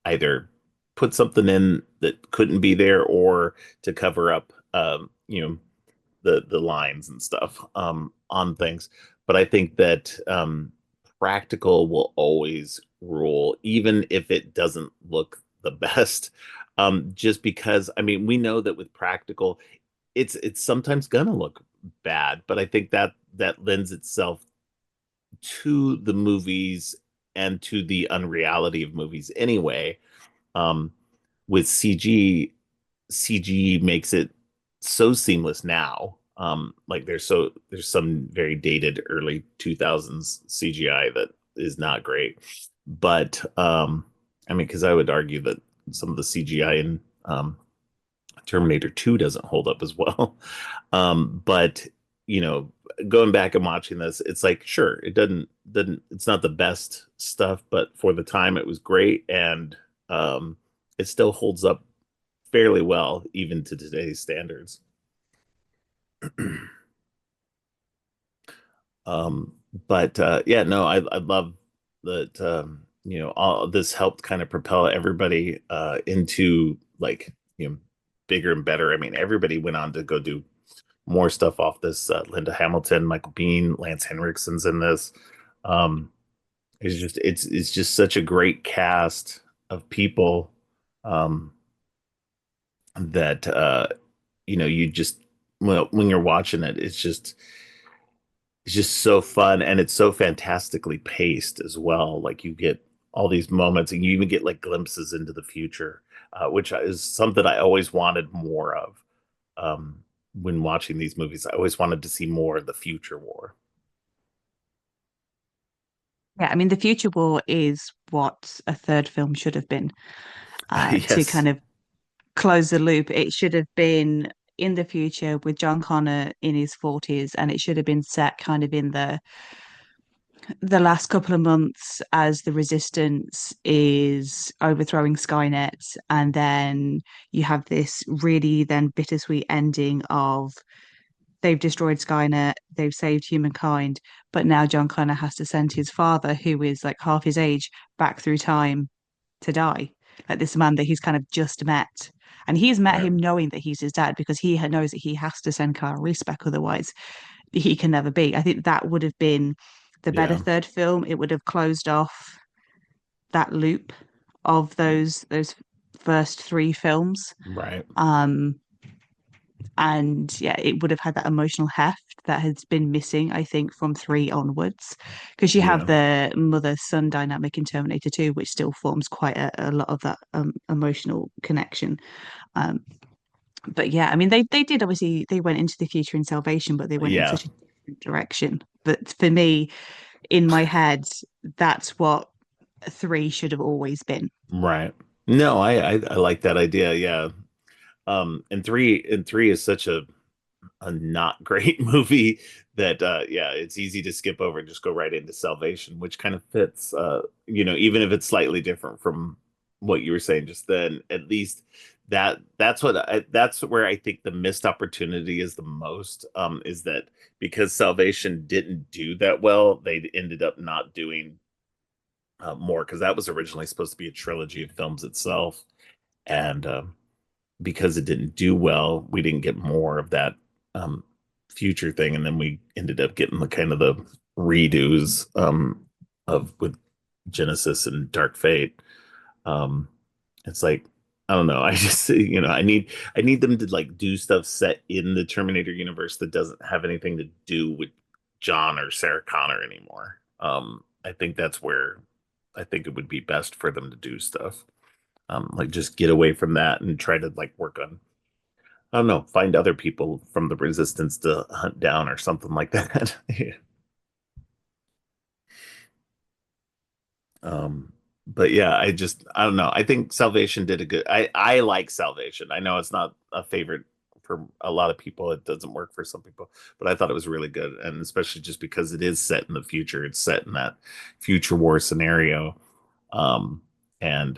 either put something in that couldn't be there or to cover up, the lines and stuff on things. But I think that practical will always rule, even if it doesn't look the best. Just because, I mean, we know that with practical, it's sometimes gonna look bad, but I think that that lends itself to the movies and to the unreality of movies anyway. Um, with CG makes it so seamless now. Like there's some very dated early 2000s CGI that is not great, but I mean, because I would argue that some of the CGI in Terminator 2 doesn't hold up as well. But you know, going back and watching this, it's like sure, it doesn't it's not the best stuff, but for the time it was great, and it still holds up fairly well even to today's standards. Um, but yeah, no, I love that all this helped kind of propel everybody into like bigger and better. I mean, everybody went on to go do more stuff off this. Linda Hamilton, Michael Biehn, Lance Henriksen's in this. Um, it's just such a great cast of people um, that you just well when you're watching it, it's just so fun, and it's so fantastically paced as well. Like you get all these moments, and you even get like glimpses into the future, which is something I always wanted more of. When watching these movies, I always wanted to see more of the future war. Yeah, I mean, the future war is what a third film should have been, to Yes, kind of close the loop. It should have been in the future with John Connor in his 40s, and it should have been set kind of in the last couple of months as the resistance is overthrowing Skynet, and then you have this really then bittersweet ending of they've destroyed Skynet, they've saved humankind, but now John Connor has to send his father, who is like half his age, back through time to die. Like this man that he's kind of just met. And he's met right. him knowing that he's his dad because he knows that he has to send Kyle Reese back, otherwise he can never be. I think that would have been the better Yeah, third film. It would have closed off that loop of those first three films. right. Um, and yeah, it would have had that emotional heft that has been missing, I think, from three onwards. Because you have Yeah, the mother-son dynamic in Terminator 2, which still forms quite a lot of that emotional connection. Um, but yeah, I mean, they did obviously they went into the future in Salvation, but they went in yeah, such a different direction. But for me, in my head, that's what three should have always been. right. No, I like that idea. Yeah. And three is such a not great movie that yeah, it's easy to skip over and just go right into Salvation, which kind of fits even if it's slightly different from what you were saying just then. At least that's where I think the missed opportunity is the most, is that because Salvation didn't do that well, they ended up not doing more, because that was originally supposed to be a trilogy of films itself, and because it didn't do well, we didn't get more of that um, future thing, and then we ended up getting the kind of the redos of with Genesis and Dark Fate. Um, it's like I don't know. I just I need them to like do stuff set in the Terminator universe that doesn't have anything to do with John or Sarah Connor anymore. I think that's where I think it would be best for them to do stuff. Like just get away from that and try to like work on, I don't know, find other people from the resistance to hunt down or something like that. Yeah. Um, but yeah, I don't know. I think Salvation did a good. I like Salvation. I know it's not a favorite for a lot of people. It doesn't work for some people, but I thought it was really good, and especially just because it is set in the future. It's set in that future war scenario, um, and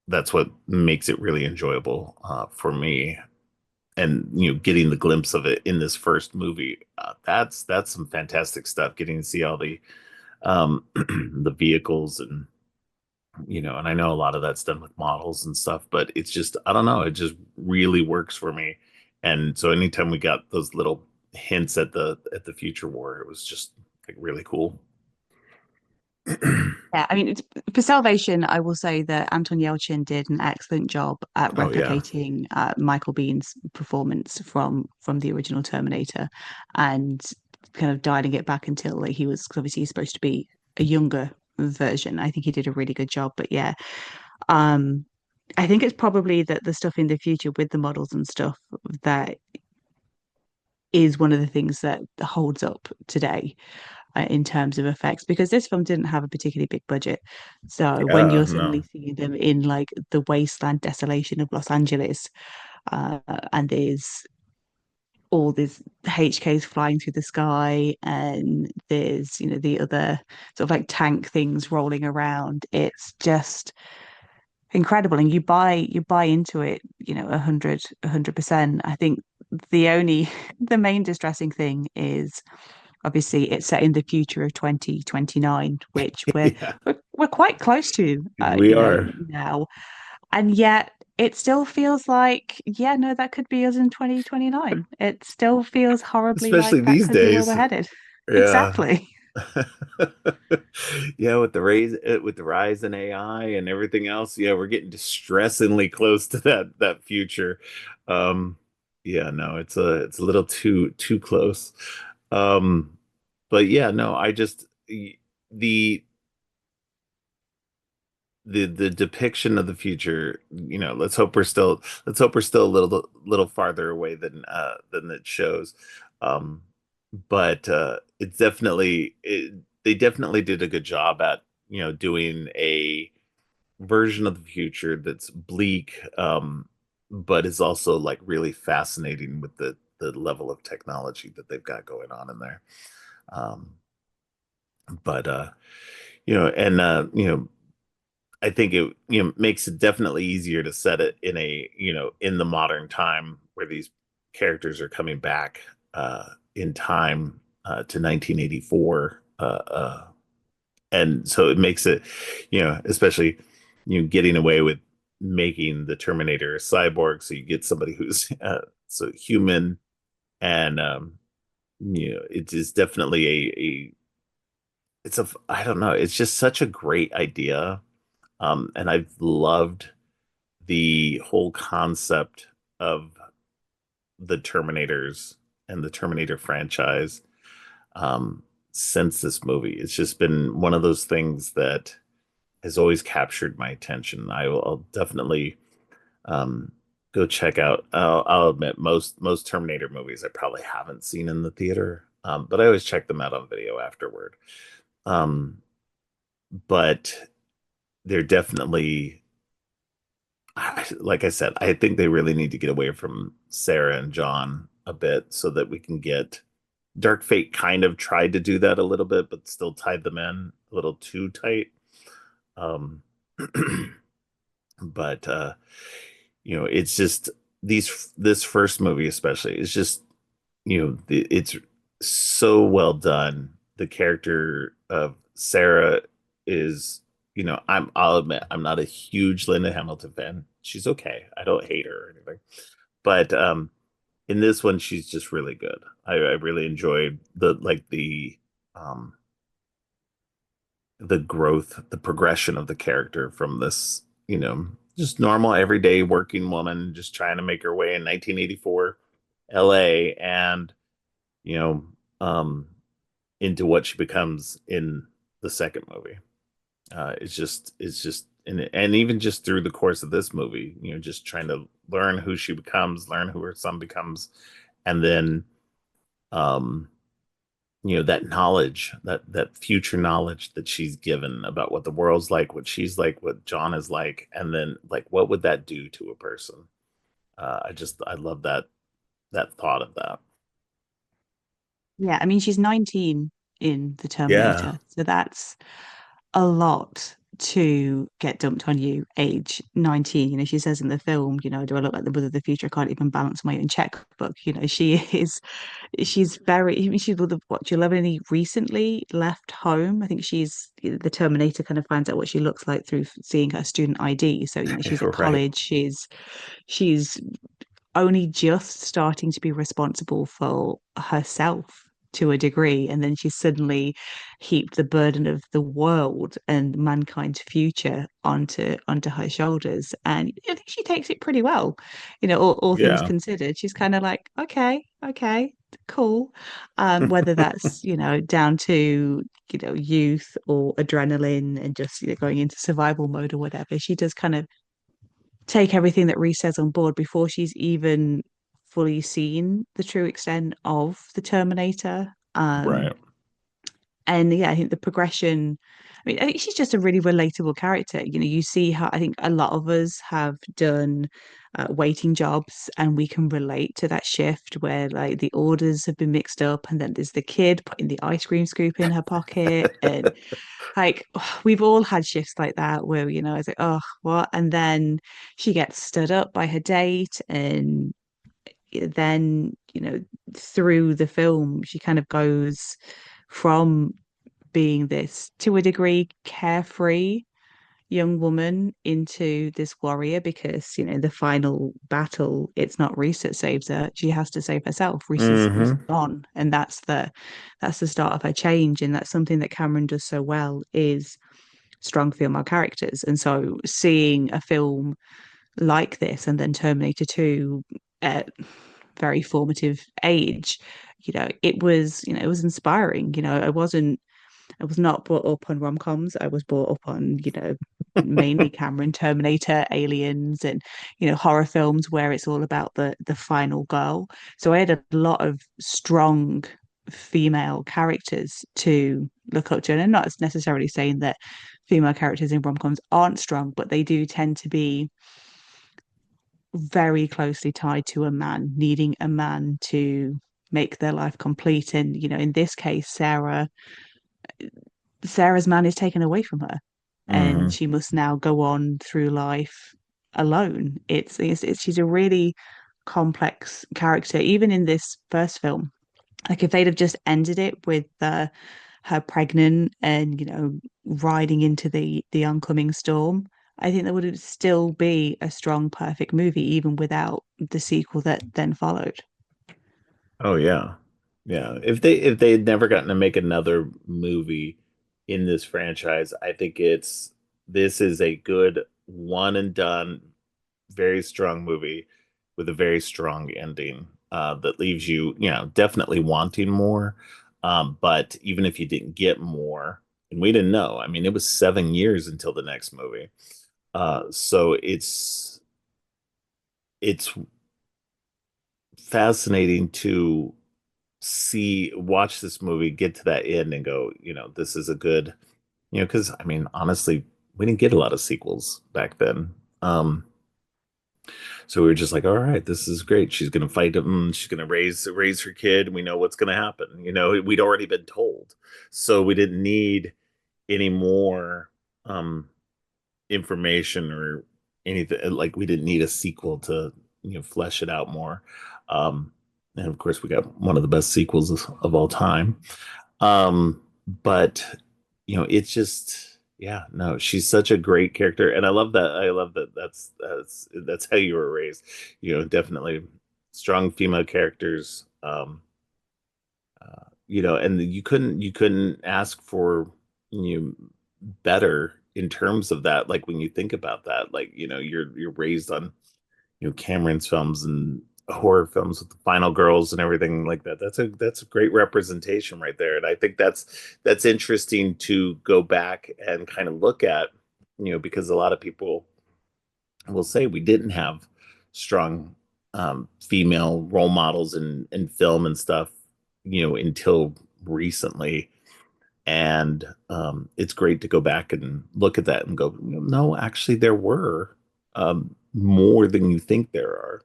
that's what makes it really enjoyable for me. and getting the glimpse of it in this first movie, that's some fantastic stuff. Getting to see all the the vehicles, and and I know a lot of that's done with models and stuff, but it's just, I don't know, it just really works for me. And so anytime we got those little hints at the future war, it was just like really cool. Yeah, I mean, for Salvation, I will say that Anton Yelchin did an excellent job at Oh yeah. replicating Michael Biehn's performance from the original Terminator, and kind of dialing it back until like he was, 'cause obviously he's supposed to be a younger version. I think he did a really good job. But yeah, um, I think it's probably that the stuff in the future with the models and stuff that is one of the things that holds up today in terms of effects, because this film didn't have a particularly big budget. So when Yeah, you're suddenly no. seeing them in like the wasteland desolation of Los Angeles, and there's all these HKs flying through the sky, and there's, the other sort of like tank things rolling around, it's just incredible, and you buy into it, 100%. I think the only the main distressing thing is obviously it's set in the future of 2029, which we're Yeah, we're, we're quite close to, we are. now, and yet it still feels like, yeah, no, that could be us in 2029. It still feels horribly Especially like that these could be where we're days. headed. Yeah. Exactly. Yeah, with the rise in AI and everything else, yeah, we're getting distressingly close to that future. Um, yeah, no, it's a little too close. Um, but yeah, no, the the depiction of the future, let's hope we're still a little farther away than it shows. Um, but they definitely did a good job at doing a version of the future that's bleak, but is also like really fascinating with the level of technology that they've got going on in there. Um, but and I think it makes it definitely easier to set it in a in the modern time where these characters are coming back in time to 1984, and so it makes it especially getting away with making the Terminator a cyborg, so you get somebody who's so human, and it is definitely I don't know, it's just such a great idea. And I've loved the whole concept of the Terminators and the Terminator franchise um, since this movie. It's just been one of those things that has always captured my attention. I'll definitely um, go check out. I'll admit most Terminator movies I probably haven't seen in the theater, but I always check them out on video afterward. Um, but they're definitely, like I said, I think they really need to get away from Sarah and John a bit so that we can get Dark Fate kind of tried to do that a little bit, but still tied them in a little too tight. Um, but it's just this first movie especially is just it's so well done. The character of Sarah is, I'll admit I'm not a huge Linda Hamilton fan. She's okay. I don't hate her or anything. But in this one she's just really good. I really enjoyed um the growth, the progression of the character from this, just normal everyday working woman just trying to make her way in 1984 LA, and you know, um, into what she becomes in the second movie. It's just, and even just through the course of this movie, just trying to learn who she becomes, learn who her son becomes, and then, um, that knowledge, that future knowledge that she's given about what the world's like, what she's like, what John is like, and then like what would that do to a person? I love that thought of that. Yeah, I mean, she's 19 in the Yeah. Terminator, so that's a lot to get dumped on you age 19. She says in the film, do I look like the mother of the future? I can't even balance my own checkbook. She's very, she's with what, she'll only recently left home. I think she's the Terminator kind of finds out what she looks like through seeing her student ID. So, she's at Right. college. She's only just starting to be responsible for herself to a degree, and then she suddenly heaped the burden of the world and mankind's future onto her shoulders, and I think she takes it pretty well. All things Yeah. considered, she's kind of like, okay, cool. Whether that's down to youth or adrenaline and just going into survival mode or whatever, she does kind of take everything that Reese says on board before she's even fully seen the true extent of the Terminator. Right. And yeah, I think the progression, I think she's just a really relatable character. You see how I think a lot of us have done waiting jobs, and we can relate to that shift where like the orders have been mixed up, and then there's the kid putting the ice cream scoop in her pocket, and like we've all had shifts like that where I was like, oh, what? And then she gets stood up by her date, and then through the film she kind of goes from being this to a degree carefree young woman into this warrior, because the final battle, it's not Reese that saves her, she has to save herself. Reese is Hmm. gone, and that's the start of her change. And that's something that Cameron does so well, is strong female characters. And so seeing a film like this, and then Terminator 2 at very formative age, it was inspiring. I was not brought up on rom-coms. I was brought up on, mainly Cameron, Terminator, Aliens, and horror films where it's all about the final girl. So I had a lot of strong female characters to look up to. And I'm not necessarily saying that female characters in rom-coms aren't strong, but they do tend to be very closely tied to a man, needing a man to make their life complete. And, in this case, Sarah's man is taken away from her, and Hmm. she must now go on through life alone. She's a really complex character, even in this first film. Like if they'd have just ended it with her pregnant and riding into the oncoming storm, I think there would still be a strong, perfect movie, even without the sequel that then followed. Oh yeah. Yeah. If they had never gotten to make another movie in this franchise, I think this is a good one and done, very strong movie with a very strong ending that leaves you, definitely wanting more. But even if you didn't get more, and we didn't know, I mean, it was 7 years until the next movie. So it's fascinating to watch this movie, get to that end and go, this is a good, because I mean, honestly, we didn't get a lot of sequels back then. So we were just like, all right, this is great. She's gonna fight him, she's gonna raise her kid, we know what's gonna happen. We'd already been told. So we didn't need any more information or anything. Like we didn't need a sequel to, flesh it out more. Um, and of course we got one of the best sequels of all time. But it's just, yeah, no, she's such a great character, and I love that. I love that. That's how you were raised. Definitely strong female characters. And you couldn't ask for better in terms of that. Like when you think about that, like you're raised on Cameron's films and horror films with the final girls and everything like that. That's a great representation right there. And I think that's interesting to go back and kind of look at, because a lot of people will say we didn't have strong female role models in film and stuff, until recently. And it's great to go back and look at that and go, no, actually there were more than you think there are.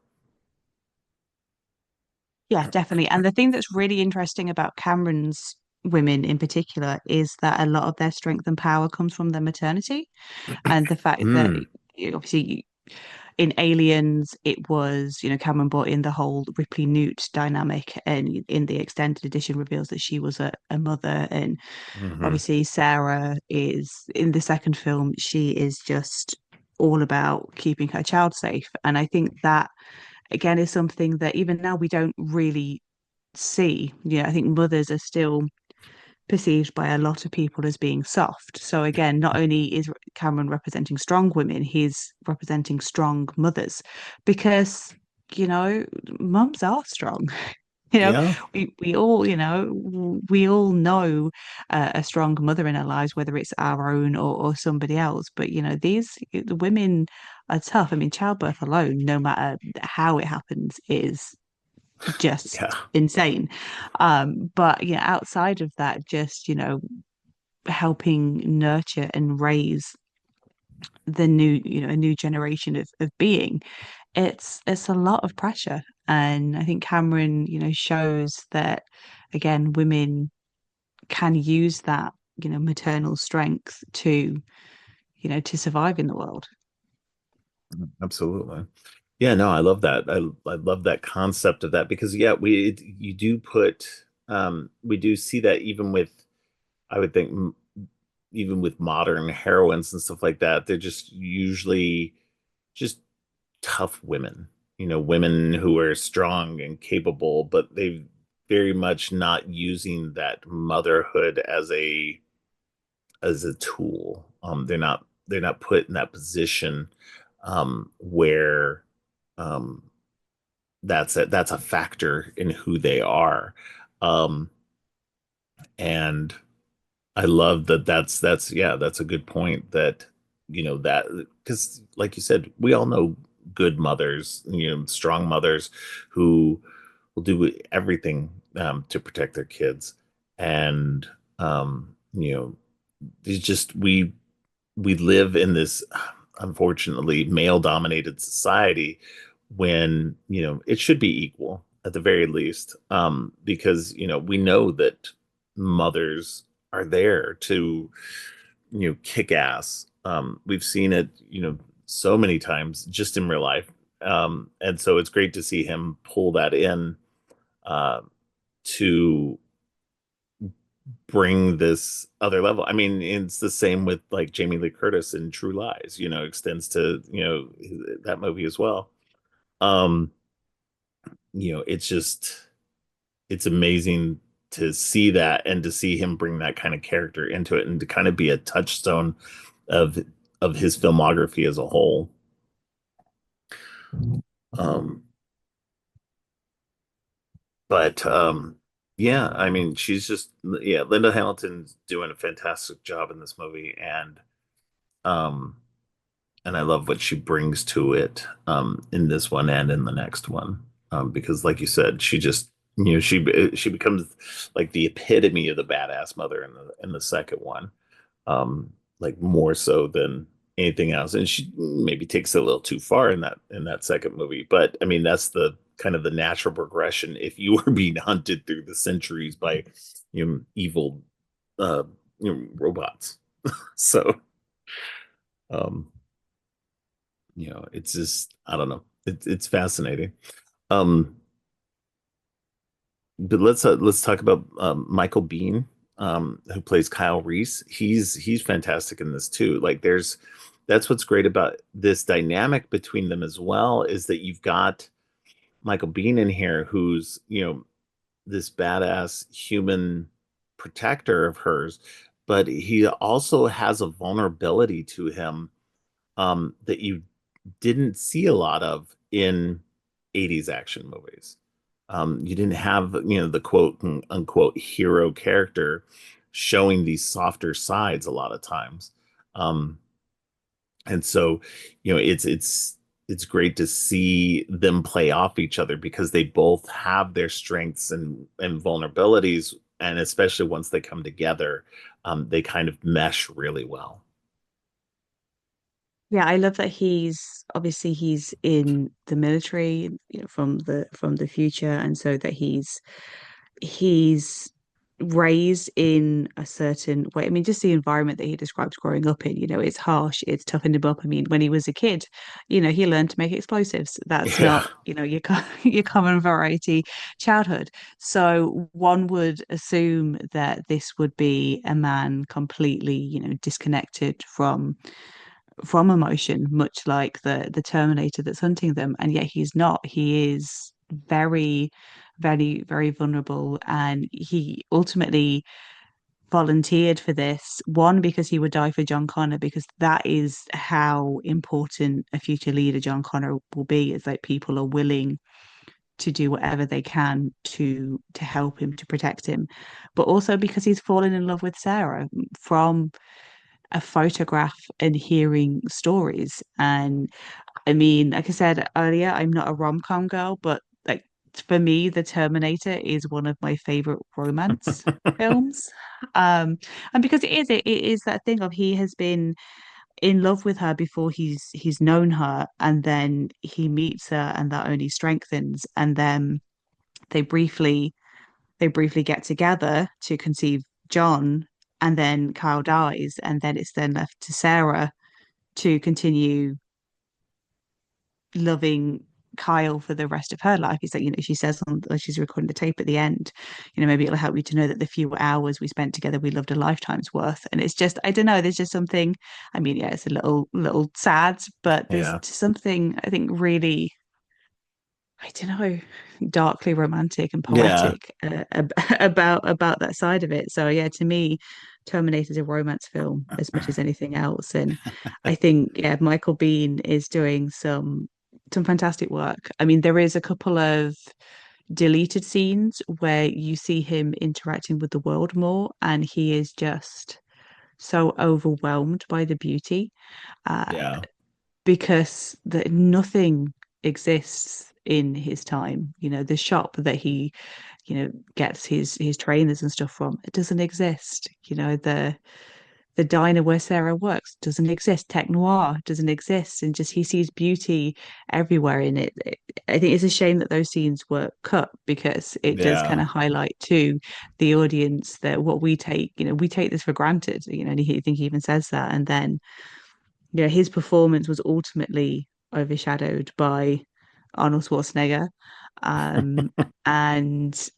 Yeah, definitely. And the thing that's really interesting about Cameron's women in particular is that a lot of their strength and power comes from their maternity, and the fact that Mm, obviously in Aliens, it was, Cameron brought in the whole Ripley Newt dynamic, and in the extended edition reveals that she was a mother. And hmm. obviously, Sarah is in the second film, she is just all about keeping her child safe. And I think that, again, is something that even now we don't really see. I think mothers are still perceived by a lot of people as being soft. So again, not only is Cameron representing strong women, he's representing strong mothers because, mums are strong. You know, Yeah, we all, we all know a strong mother in our lives, whether it's our own or somebody else. But the women are tough. I mean, childbirth alone, no matter how it happens, is just yeah, insane. But outside of that, just helping nurture and raise the new, a new generation of being, it's a lot of pressure. And I think Cameron, shows that again, women can use that, maternal strength to, to survive in the world. absolutely. Yeah, no, I love that. I love that concept of that because yeah, you do put we do see that even with I would think even with modern heroines and stuff like that, they're just usually just tough women, women who are strong and capable, but they very much not using that motherhood as a tool. They're not put in that position where um, that's a factor in who they are. Um, and I love that that's yeah, that's a good point that that because like you said, we all know good mothers, strong mothers who will do everything to protect their kids. And it's just we live in this unfortunately male dominated society when it should be equal at the very least because we know that mothers are there to kick ass. We've seen it so many times just in real life, and so it's great to see him pull that in uh, to bring this other level. I mean, it's the same with like Jamie Lee Curtis in True Lies, extends to, that movie as well. Um, it's just it's amazing to see that and to see him bring that kind of character into it and to kind of be a touchstone of his filmography as a whole. Um, but yeah, I mean, she's just yeah, Linda Hamilton's doing a fantastic job in this movie um and I love what she brings to it in this one and in the next one because like you said she just she becomes like the epitome of the badass mother in the second one like more so than anything else and she maybe takes it a little too far in that second movie but I mean that's the kind of the natural progression if you were being hunted through the centuries by evil uh robots so um it's just I don't know. It's fascinating. Um, but let's talk about Michael Biehn, who plays Kyle Reese. He's fantastic in this too. Like that's what's great about this dynamic between them as well is that you've got Michael Biehn in here who's this badass human protector of hers, but he also has a vulnerability to him that you didn't see a lot of in 80s action movies. You didn't have, the quote unquote hero character showing these softer sides a lot of times. Um, and so, it's great to see them play off each other because they both have their strengths and vulnerabilities, and especially once they come together, they kind of mesh really well. Yeah, I love that he's in the military, from the future, and so that he's raised in a certain way. I mean, just the environment that he describes growing up in, it's harsh, it's toughened him up. I mean, when he was a kid, he learned to make explosives. That's Yeah. not, your your common variety childhood. So one would assume that this would be a man completely, disconnected from emotion, much like the Terminator that's hunting them, and yet he's not. He is very, very, very vulnerable, and he ultimately volunteered for this. One, because he would die for John Connor, because that is how important a future leader John Connor will be. Is like people are willing to do whatever they can to help him, to protect him, but also because he's fallen in love with Sarah from a photograph and hearing stories. And I mean, like I said earlier, I'm not a rom-com girl, but like for me, The Terminator is one of my favorite romance films. Um, and because it is that thing of he has been in love with her before he's known her, and then he meets her, and that only strengthens. And then they briefly they briefly get together to conceive John, and then Kyle dies, and then it's then left to Sarah to continue loving Kyle for the rest of her life. It's like, she says when she's recording the tape at the end, maybe it'll help you to know that the few hours we spent together, we loved a lifetime's worth. And it's just, I don't know, there's just something, I mean, yeah, it's a little sad, but there's Yeah. something I think really, I don't know, darkly romantic and Yeah. poetic about that side of it. So yeah, to me, Terminator is a romance film as much as anything else, and I think yeah, Michael Biehn is doing some fantastic work. I mean, there is a couple of deleted scenes where you see him interacting with the world more, and he is just so overwhelmed by the beauty. Uh, Yeah. because nothing exists in his time. The shop that he, gets his trainers and stuff from, it doesn't exist. The diner where Sarah works doesn't exist. Tech Noir doesn't exist, and just he sees beauty everywhere in it. I think it's a shame that those scenes were cut because it does kind Yeah. of highlight to the audience that what we take, we take this for granted. And I think he even says that, and then his performance was ultimately overshadowed by Arnold Schwarzenegger. Um, and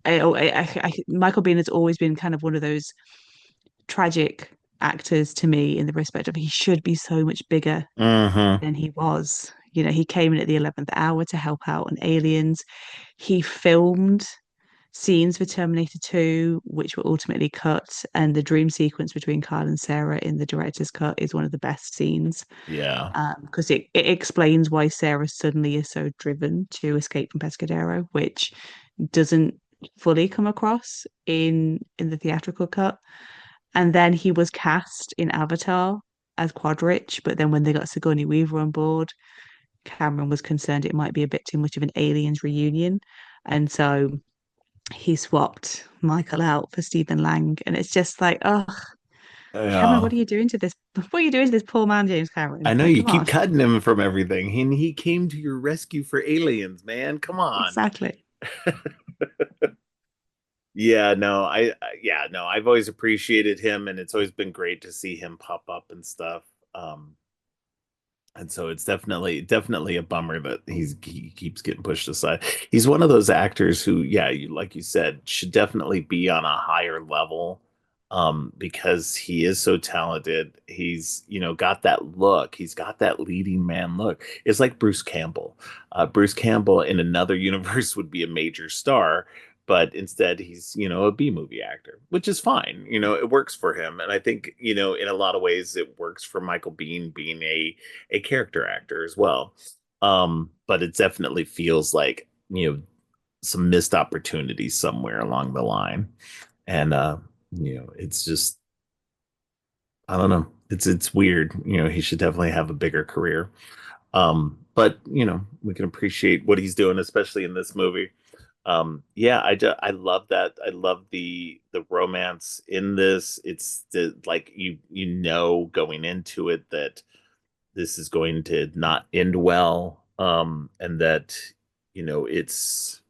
Michael Biehn has always been kind of one of those tragic actors to me in the respect of he should be so much bigger Hmm. than he was. He came in at the 11th hour to help out on Aliens. He filmed scenes for Terminator 2, which were ultimately cut, and the dream sequence between Kyle and Sarah in the director's cut is one of the best scenes Yeah. because it explains why Sarah suddenly is so driven to escape from Pescadero, which doesn't fully come across in the theatrical cut. And then he was cast in Avatar as Quadrich, but then when they got Sigourney Weaver on board, Cameron was concerned it might be a bit too much of an aliens reunion. And so he swapped Michael out for Stephen Lang. And it's just like, oh, Cameron, Yeah. what are you doing to this? What are you doing to this poor man, James I Cameron? know Like, you come on. keep cutting him from everything. He came to your rescue for aliens, man. Come on. Exactly. Yeah, no, yeah, no, I've always appreciated him, and it's always been great to see him pop up and stuff. Um, and so it's definitely a bummer that he keeps getting pushed aside. He's one of those actors who, yeah, like you said, should definitely be on a higher level, because he is so talented. He's, got that look. He's got that leading man look. It's like Bruce Campbell. Bruce Campbell in another universe would be a major star, but instead he's, a B movie actor, which is fine. It works for him, and I think, in a lot of ways it works for Michael Biehn being a character actor as well. But it definitely feels like, some missed opportunities somewhere along the line. And it's just, I don't know. It's weird. He should definitely have a bigger career. But we can appreciate what he's doing, especially in this movie. Yeah, I love that. I love the romance in this. It's like going into it that this is going to not end well, and that it's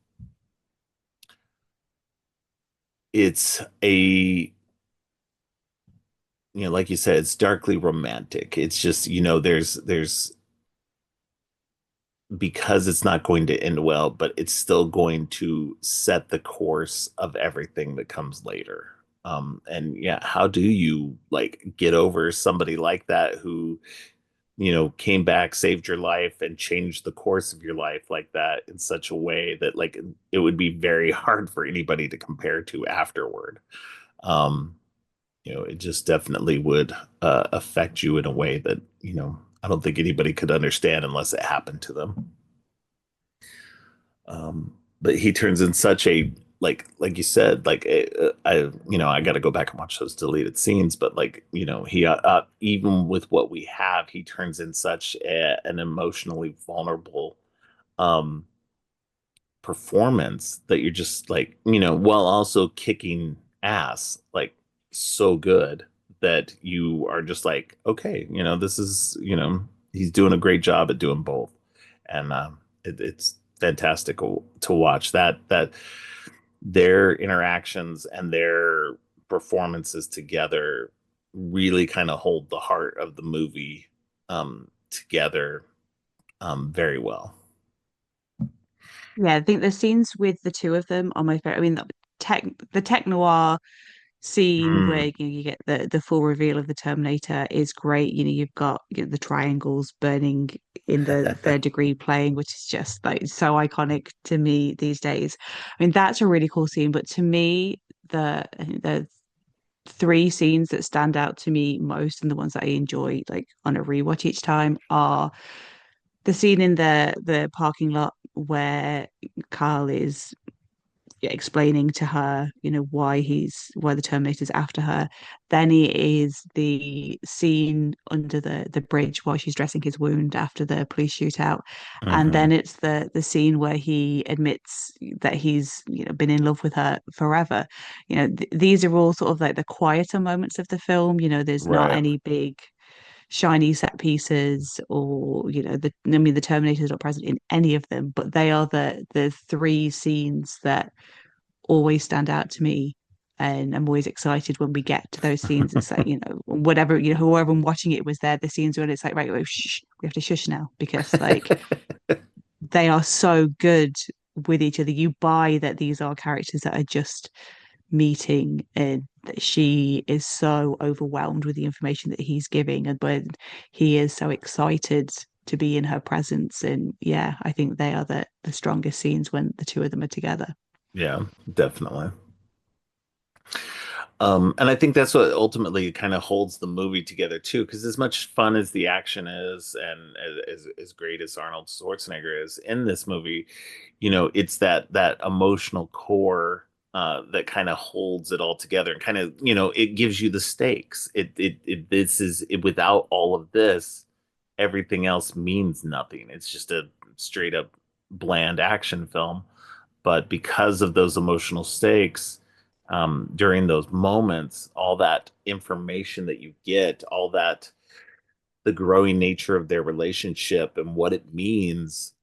it's a, like you said, it's darkly romantic. It's just, there's because it's not going to end well, but it's still going to set the course of everything that comes later. And yeah, how do you like get over somebody like that who, came back, saved your life, and changed the course of your life like that in such a way that like it would be very hard for anybody to compare to afterward. Um, it just definitely would affect you in a way that, I don't think anybody could understand unless it happened to them. But he turns in such a like you said, like I got to go back and watch those deleted scenes, but like he even with what we have, he turns in such an emotionally vulnerable um performance that you're just like, while also kicking ass, like so good that you are just like, okay, this is, he's doing a great job at doing both. And it's fantastic to watch that their interactions and their performances together really kind of hold the heart of the movie together very well. Yeah, I think the scenes with the two of them are my favorite. I mean, tech the tech noir scene where Mm. you get the full reveal of the Terminator is great. You've got the triangles burning in the third degree playing, which is just like so iconic to me these days. I mean, that's a really cool scene, but to me, the three scenes that stand out to me most and the ones that I enjoy like on a rewatch each time are the scene in the parking lot where Carl is explaining to her, why the Terminator's after her. Then it is the scene under the bridge while she's dressing his wound after the police shootout. And Hmm. then it's the scene where he admits that he's, been in love with her forever. These are all sort of like the quieter moments of the film. There's not Right. any big shiny set pieces or the Terminator is not present in any of them, but they are the three scenes that always stand out to me. And I'm always excited when we get to those scenes. It's like, whatever, whoever I'm watching it was there, the scenes when it's like, right, wait, shh, we have to shush now because like they are so good with each other. You buy that these are characters that are just meeting and that she is so overwhelmed with the information that he's giving and when he is so excited to be in her presence. And yeah, I think they are the strongest scenes when the two of them are together. Yeah, definitely. And I think that's what ultimately kind of holds the movie together too, because as much fun as the action is, and as great as Arnold Schwarzenegger is in this movie, it's that emotional core that kind of holds it all together, and kind of it gives you the stakes. It this is it, without all of this, everything else means nothing. It's just a straight up bland action film, but because of those emotional stakes during those moments, all that information that you get, all that the growing nature of their relationship and what it means,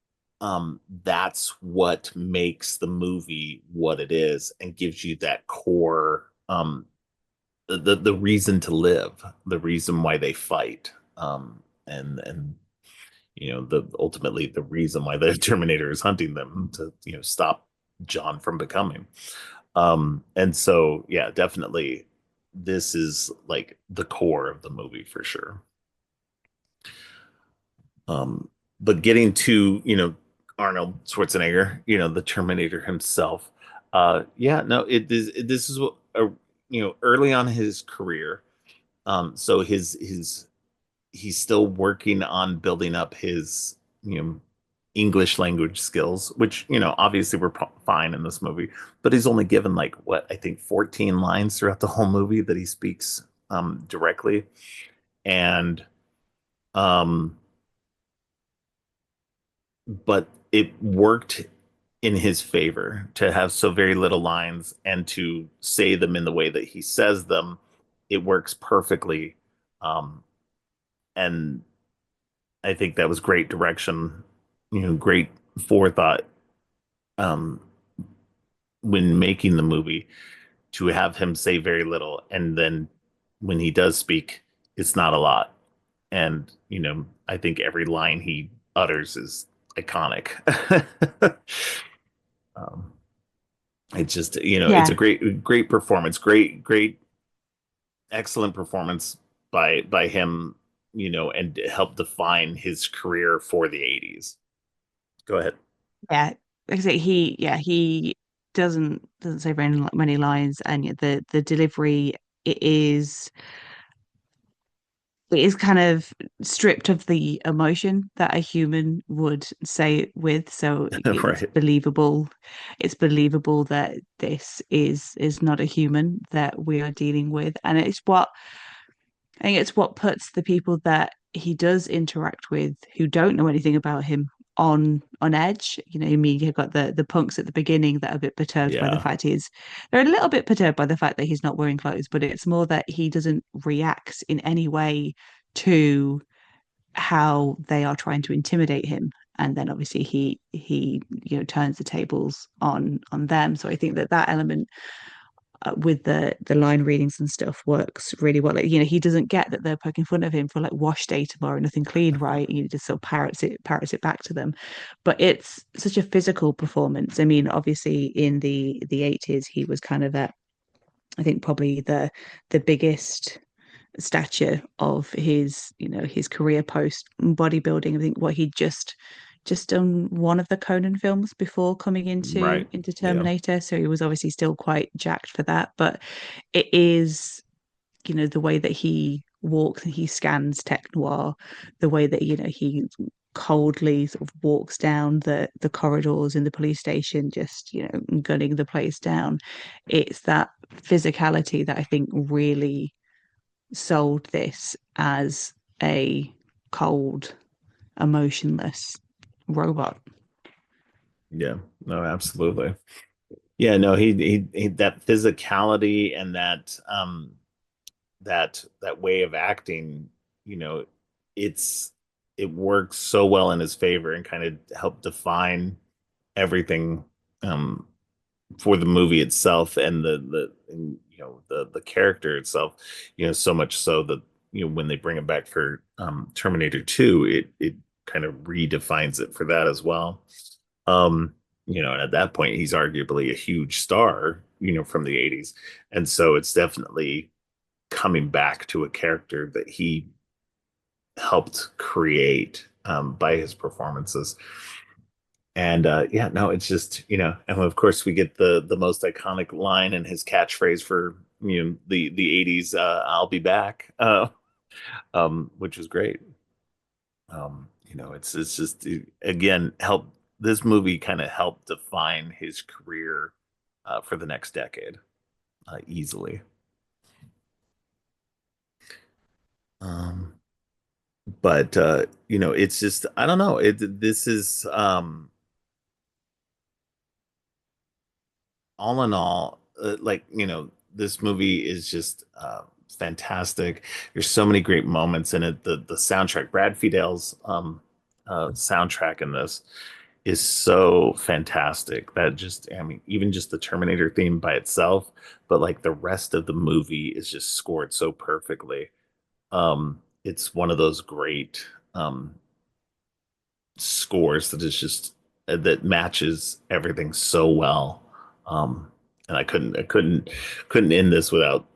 that's what makes the movie what it is and gives you that core, the reason to live, the reason why they fight, and the ultimately the reason why the Terminator is hunting them to stop John from becoming. And so, yeah, definitely this is like the core of the movie for sure. Um, but getting to, Arnold Schwarzenegger, the Terminator himself. Yeah, no, this is what, early on in his career. So he's still working on building up his, English language skills, which, obviously were fine in this movie, but he's only given like what I think 14 lines throughout the whole movie that he speaks directly. And um but it worked in his favor to have so very little lines and to say them in the way that he says them. It works perfectly. Um and I think that was great direction, great forethought um when making the movie. to have him say very little, and then when he does speak, it's not a lot. And I think every line he utters is iconic. um, it's just it's Yeah, a great performance, great excellent performance by him, and help define his career for the 80s. Go ahead. yeah. Like I say, he doesn't say very many lines, and yet the delivery it is it is kind of stripped of the emotion that a human would say it with. So it's Right. believable. It's believable that this is not a human that we are dealing with. And I think it's what puts the people that he does interact with who don't know anything about him on edge. I mean, you've got the punks at the beginning that are a bit perturbed by the Yeah. fact they're a little bit perturbed by the fact that he's not wearing clothes, but it's more that he doesn't react in any way to how they are trying to intimidate him. And then obviously he turns the tables on them. So I think that element with the line readings and stuff works really well. Like, he doesn't get that they're poking fun of him for like wash day tomorrow, nothing clean, right? He just sort of parrots it back to them. But it's such a physical performance. I mean, obviously in the 80s, he was kind of at, I think, probably the biggest stature of his career post bodybuilding. I think what he'd just done one of the Conan films before coming into Right. into Yeah. Terminator, so he was obviously still quite jacked for that. But it is, the way that he walks and he scans tech noir, the way that he coldly sort of walks down the corridors in the police station, just gunning the place down. It's that physicality that I think really sold this as a cold, emotionless robot. Yeah. No, absolutely. Yeah, no, he that physicality and that way of acting, you know, it's it works so well in his favor and kind of help define everything um for the movie itself and the character itself, so much so that when they bring it back for Terminator 2, it kind of redefines it for that as well. um and at that point he's arguably a huge star, from the 80s, and so it's definitely coming back to a character that he helped create by his performances. And yeah, no, it's just, and of course we get the most iconic line and his catchphrase for the 80s, "I'll be back," which was great. It's just, again, help this movie kind of helped define his career for the next decade, easily. Um, but it's just, I don't know. This is all in all, like, this movie is just fantastic. There's so many great moments in it. The soundtrack, Brad Fiedel's soundtrack in this is so fantastic that just, I mean, even just the Terminator theme by itself, but like the rest of the movie is just scored so perfectly. It's one of those great scores that is just that matches everything so well. Um, and I couldn't end this without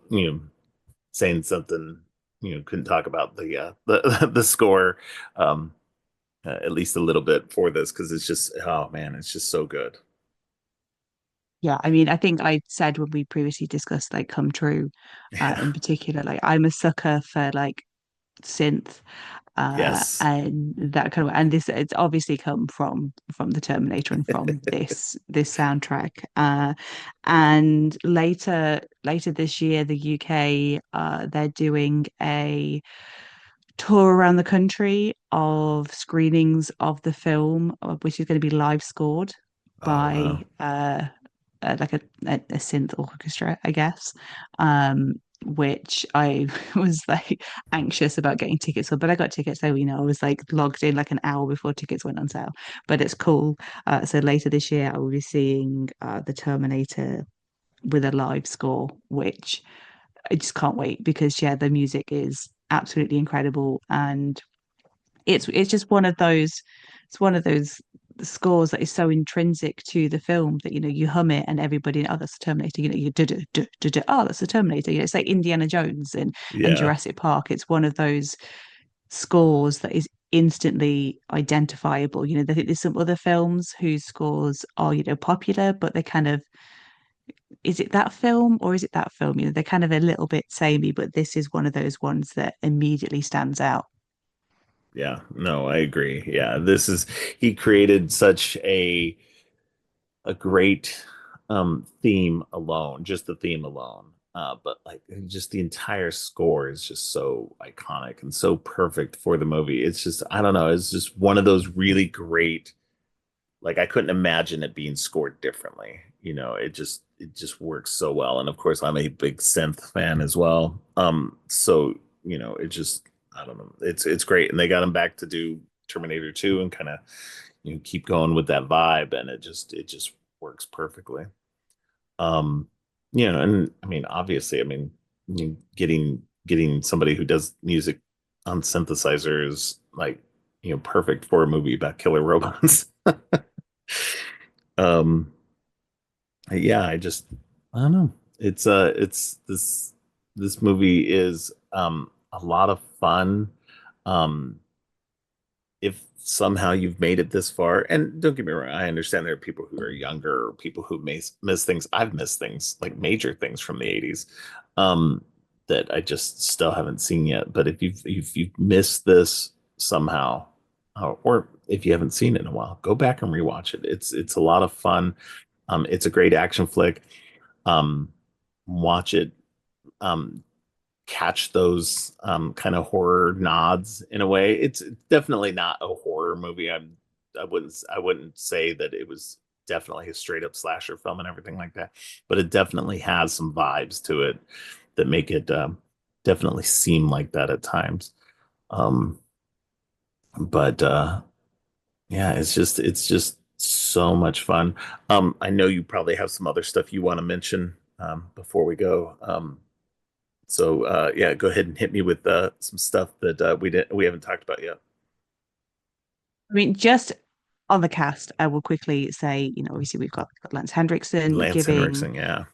saying something. Couldn't talk about the score, um, at least a little bit for this, because it's just, oh man, it's just so good. Yeah, I mean, I think I said when we previously discussed like Come True, Yeah. in particular, like I'm a sucker for like synth, Yes. and that kind of, and this it's obviously come from the Terminator and from this soundtrack. And later this year, the UK, they're doing a tour around the country of screenings of the film, which is going to be live scored Oh by wow. like a synth orchestra, I guess. Which I was like anxious about getting tickets for, but I got tickets. So, I was like logged in like an hour before tickets went on sale. But it's cool. So later this year, I will be seeing the Terminator with a live score, which I just can't wait because yeah, the music is absolutely incredible, and it's just one of those it's one of those scores that is so intrinsic to the film that you hum it and everybody, oh, that's the Terminator, you do do do do do, oh, that's the Terminator. It's like Indiana Jones and Yeah. Jurassic Park. It's one of those scores that is instantly identifiable. I think there's some other films whose scores are popular, but they kind of, is it that film or is it that film? They're kind of a little bit samey, but this is one of those ones that immediately stands out. Yeah, no, I agree. Yeah, this is he created such a great theme alone, just the theme alone. But like just the entire score is just so iconic and so perfect for the movie. It's just I don't know, it's just one of those really great, like I couldn't imagine it being scored differently. It just works so well. And of course I'm a big synth fan as well. So, it just I don't know. It's great. And they got him back to do Terminator 2 and kind of keep going with that vibe, and it just works perfectly. Um, and I mean obviously, I mean getting somebody who does music on synthesizers like perfect for a movie about killer robots. Um, yeah, I don't know. It's this movie is a lot of fun. Um, if somehow you've made it this far, and don't get me wrong, I understand there are people who are younger or people who may miss things. I've missed things like major things from the 80s um, that I just still haven't seen yet. But if you've missed this somehow, or if you haven't seen it in a while, go back and rewatch it. It's a lot of fun. It's a great action flick. Um, Watch it. Um, Catch those kind of horror nods in a way. It's definitely not a horror movie. I wouldn't say that it was definitely a straight up slasher film and everything like that, but it definitely has some vibes to it that make it definitely seem like that at times. Um, but yeah, it's just so much fun. I know you probably have some other stuff you want to mention before we go. So yeah, go ahead and hit me with some stuff that we haven't talked about yet. I mean, just on the cast, I will quickly say, obviously we've got Lance Hendrickson Lance giving Henriksen, yeah.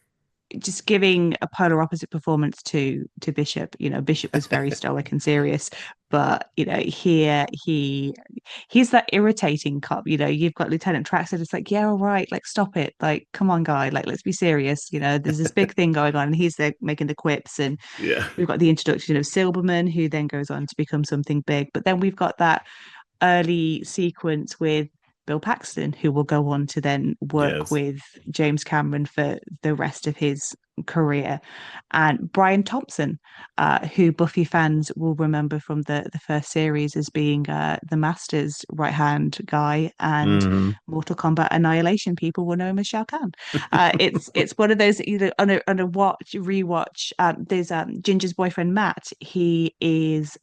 just giving a polar opposite performance to Bishop. Bishop was very stoic and serious, but here he's that irritating cop. You've got Lieutenant Traxxas. It's like, yeah, all right, like stop it, like come on, guy, like let's be serious. There's this big thing going on, and he's there making the quips, and Yeah. we've got the introduction of Silberman, who then goes on to become something big. But then we've got that early sequence with Bill Paxton, who will go on to then work Yes. with James Cameron for the rest of his career, and Brian Thompson, who Buffy fans will remember from the first series as being the Master's right hand guy, and Hmm. Mortal Kombat Annihilation people will know him as Shao Kahn. It's one of those either on a watch rewatch. There's Ginger's boyfriend Matt. He is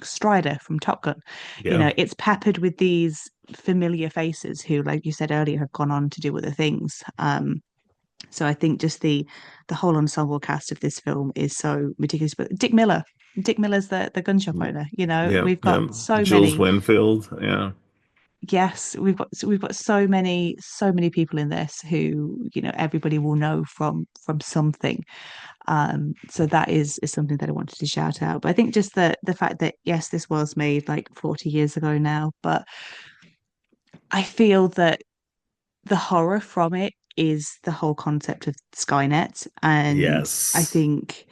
Strider from Top Gun. Yeah. It's peppered with these familiar faces who, like you said earlier, have gone on to do other things. So I think just the whole ensemble cast of this film is so ridiculous. But Dick Miller's the gun shop owner. Yeah. We've got Yeah. so Jules many. Winfield. Yeah. Yes, we've got so many people in this who everybody will know from something. So that is something that I wanted to shout out. But I think just the fact that yes, this was made like 40 years ago now, but I feel that the horror from it is the whole concept of Skynet. And I Yes. think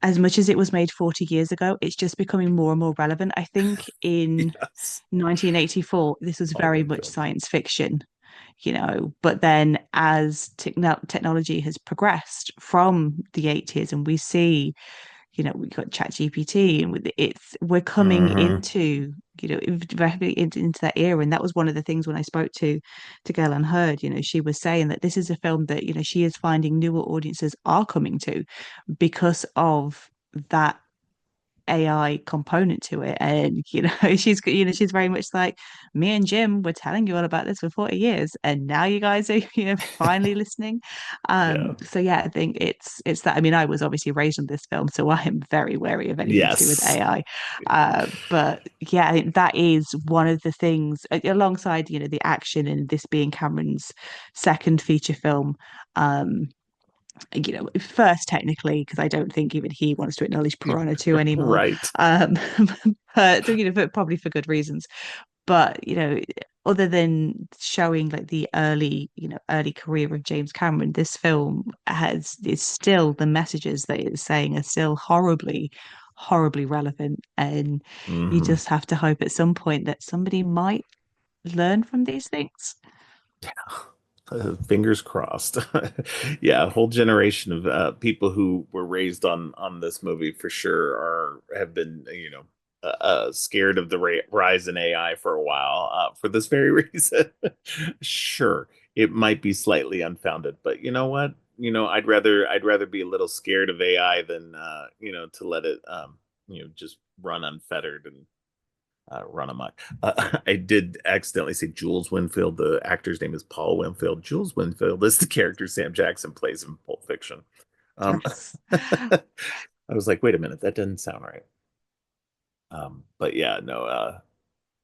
as much as it was made 40 years ago, it's just becoming more and more relevant. I think in Yes. 1984, this was All very good much film. science fiction, but then as technology has progressed from the 80s and we see we've got Chat GPT, and with we're coming Hmm. into directly into that era. And that was one of the things when I spoke to Gail and Heard, she was saying that this is a film that she is finding newer audiences are coming to because of that AI component to it. And she's very much like, me and Jim were telling you all about this for 40 years, and now you guys are finally listening. Yeah. So yeah, I think it's that. I mean, I was obviously raised on this film, so I am very wary of anything to do with Yes. AI. But yeah, I think that is one of the things, alongside the action and this being Cameron's second feature film. Um, first technically, because I don't think even he wants to acknowledge Piranha 2 anymore. Right. Um, but probably for good reasons. But other than showing like the early career of James Cameron, this film is still, the messages that it's saying are still horribly, horribly relevant. And you Hmm. just have to hope at some point that somebody might learn from these things. Fingers crossed. Yeah, a whole generation of people who were raised on this movie for sure are have been scared of the rise in AI for a while for this very reason. Sure, it might be slightly unfounded, but you know what? I'd rather be a little scared of AI than to let it just run unfettered and run amok. I did accidentally say Jules Winfield. The actor's name is Paul Winfield. Jules Winfield is the character Sam Jackson plays in Pulp Fiction. Yes. I was like, wait a minute, that doesn't sound right. But yeah, no,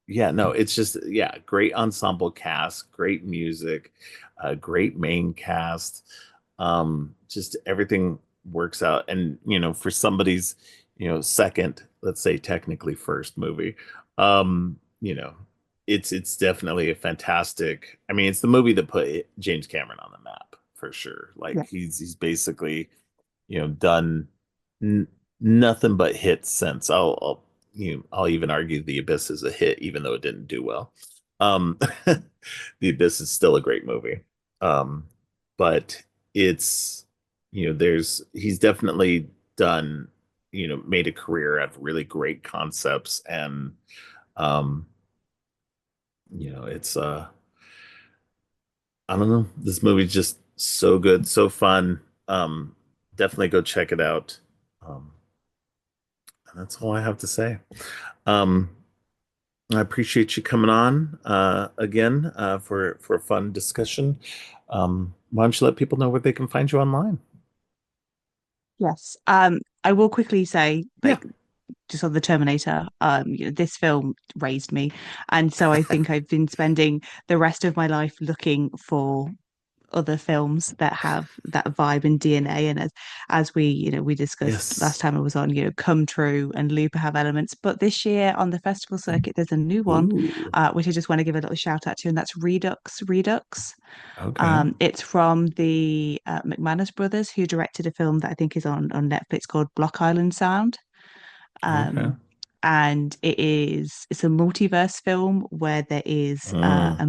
yeah, no, it's just great ensemble cast, great music, great main cast. Just everything works out. And for somebody's, second, let's say technically first movie, um, you know, it's definitely a fantastic. I mean, it's the movie that put James Cameron on the map for sure. Like Yeah. he's basically, done n nothing but hits since. I'll even argue The Abyss is a hit, even though it didn't do well. Um, The Abyss is still a great movie. Um, but it's, he's definitely done, made a career out of really great concepts and, um, it's, I don't know, this movie's just so good, so fun. Definitely go check it out. Um, and that's all I have to say. Um, I appreciate you coming on again for a fun discussion. Why don't you let people know where they can find you online? Yes. I will quickly say, Yeah. like, just on the Terminator, this film raised me. And so I think I've been spending the rest of my life looking for other films that have that vibe and DNA. And as we discussed last Yes. time I was on, Come True and Looper have elements. But this year on the festival circuit, there's a new one, Ooh. which I just want to give a little shout out to, and that's Redux. Redux. Okay. It's from the McManus brothers, who directed a film that I think is on Netflix called Block Island Sound. Okay. Um, and it's a multiverse film where there is Mm.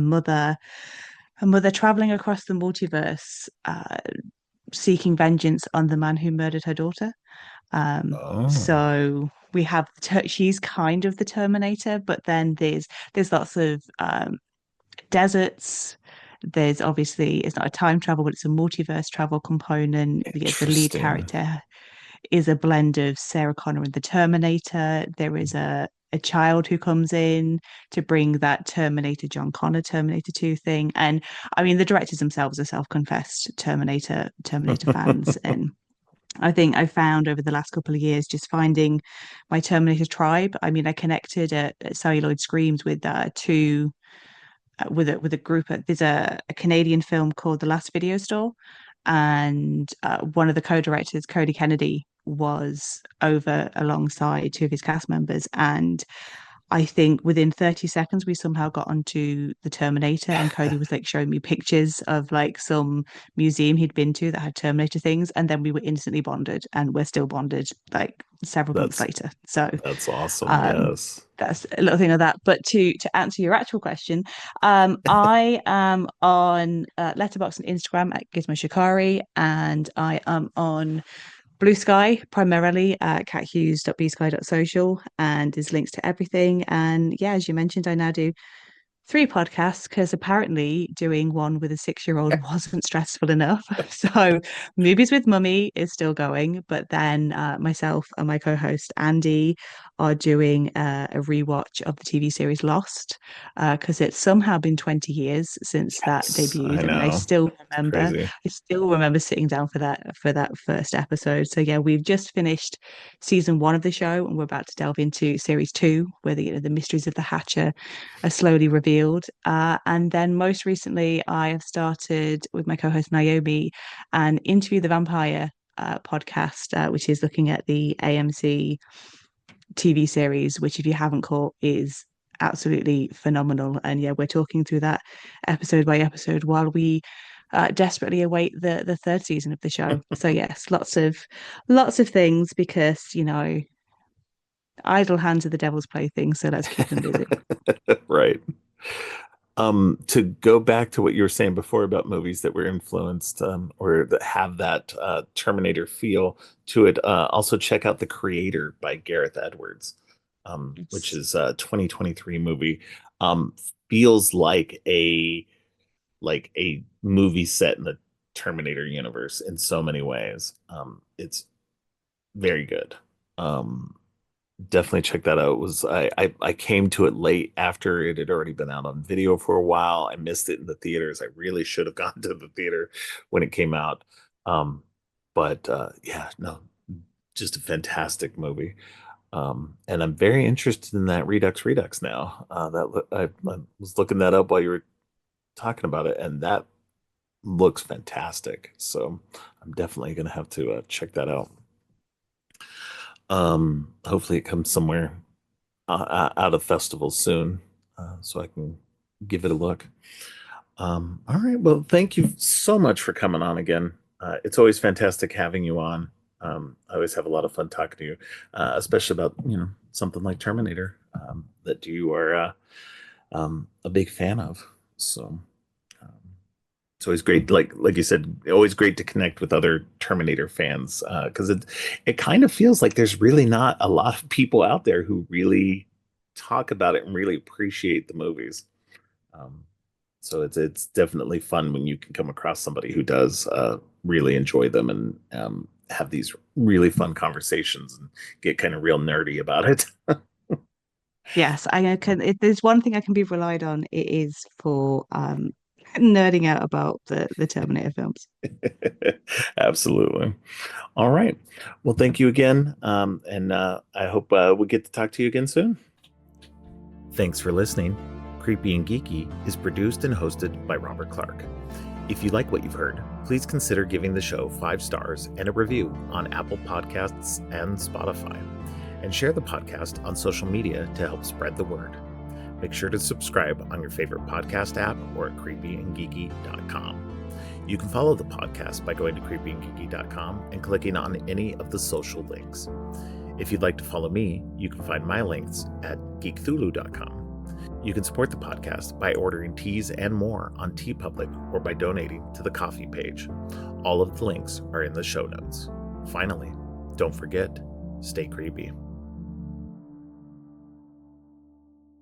a mother traveling across the multiverse, seeking vengeance on the man who murdered her daughter. Oh. So we have she's kind of the Terminator, but then there's lots of deserts. There's obviously, it's not a time travel, but it's a multiverse travel component. The lead Interesting. character is a blend of Sarah Connor and the Terminator. There is a child who comes in to bring that Terminator John Connor Terminator 2 thing. And I mean, the directors themselves are self-confessed Terminator fans. And I think I found over the last couple of years just finding my Terminator tribe. I mean, I connected at Celluloid Screams with two with a group. There's a Canadian film called The Last Video Store, and one of the co-directors, Cody Kennedy, was over alongside two of his cast members, and I think within 30 seconds we somehow got onto the Terminator, and Cody was like showing me pictures of like some museum he'd been to that had Terminator things, and then we were instantly bonded, and we're still bonded like several months That's later. So that's awesome. um, Yes. that's a little thing of that. But to answer your actual question, I am on Letterboxd and Instagram at Gizmo Shikari, and I am on Bluesky primarily at cathughes.bsky.social, and there's links to everything. And yeah, as you mentioned, I now do 3 podcasts because apparently doing one with a 6-year-old wasn't stressful enough. So Movies with Mummy is still going, but then myself and my co-host Andy are doing a rewatch of the TV series Lost because it's somehow been 20 years since that Yes, I debuted, and know. It's crazy. I still remember sitting down for that first episode. So yeah, we've just finished season 1 of the show, and we're about to delve into series 2, where the mysteries of the Hatcher are slowly revealed. And then most recently, I have started with my co-host Naomi an Interview the Vampire podcast, which is looking at the AMC TV series, which if you haven't caught is absolutely phenomenal. And yeah, we're talking through that episode by episode while we desperately await the third season of the show. So yes, lots of things because idle hands are the devil's plaything. So let's keep them busy. Right. To go back to what you were saying before about movies that were influenced or that have that Terminator feel to it, also check out The Creator by Gareth Edwards, which Yes. is a 2023 movie. Um, Feels like a movie set in the Terminator universe in so many ways. It's very good. Um, Definitely check that out. It was I came to it late after it had already been out on video for a while. I missed it in the theaters. I really should have gone to the theater when it came out. Um, but yeah, no, just a fantastic movie. And I'm very interested in that Redux now. I was looking that up while you were talking about it, and that looks fantastic. So I'm definitely gonna have to check that out. Hopefully it comes somewhere out of festivals soon, so I can give it a look. All right. Well, thank you so much for coming on again. It's always fantastic having you on. I always have a lot of fun talking to you, especially about something like Terminator that you are a big fan of. So um, it's always great, like you said, always great to connect with other Terminator fans because it kind of feels like there's really not a lot of people out there who really talk about it and really appreciate the movies. Um, so it's definitely fun when you can come across somebody who does really enjoy them and have these really fun conversations and get kind of real nerdy about it. Yes, I can. If there's one thing I can be relied on, it is for nerding out about the Terminator films. Absolutely. All right. Well, thank you again. And I hope we get to talk to you again soon. Thanks for listening. Creepy and Geeky is produced and hosted by Robert Clark. If you like what you've heard, please consider giving the show 5 stars and a review on Apple Podcasts and Spotify. And share the podcast on social media to help spread the word. Make sure to subscribe on your favorite podcast app or at creepyandgeeky.com. You can follow the podcast by going to creepyandgeeky.com and clicking on any of the social links. If you'd like to follow me, you can find my links at geekthulu.com. You can support the podcast by ordering teas and more on TeePublic or by donating to the coffee page. All of the links are in the show notes. Finally, don't forget, stay creepy.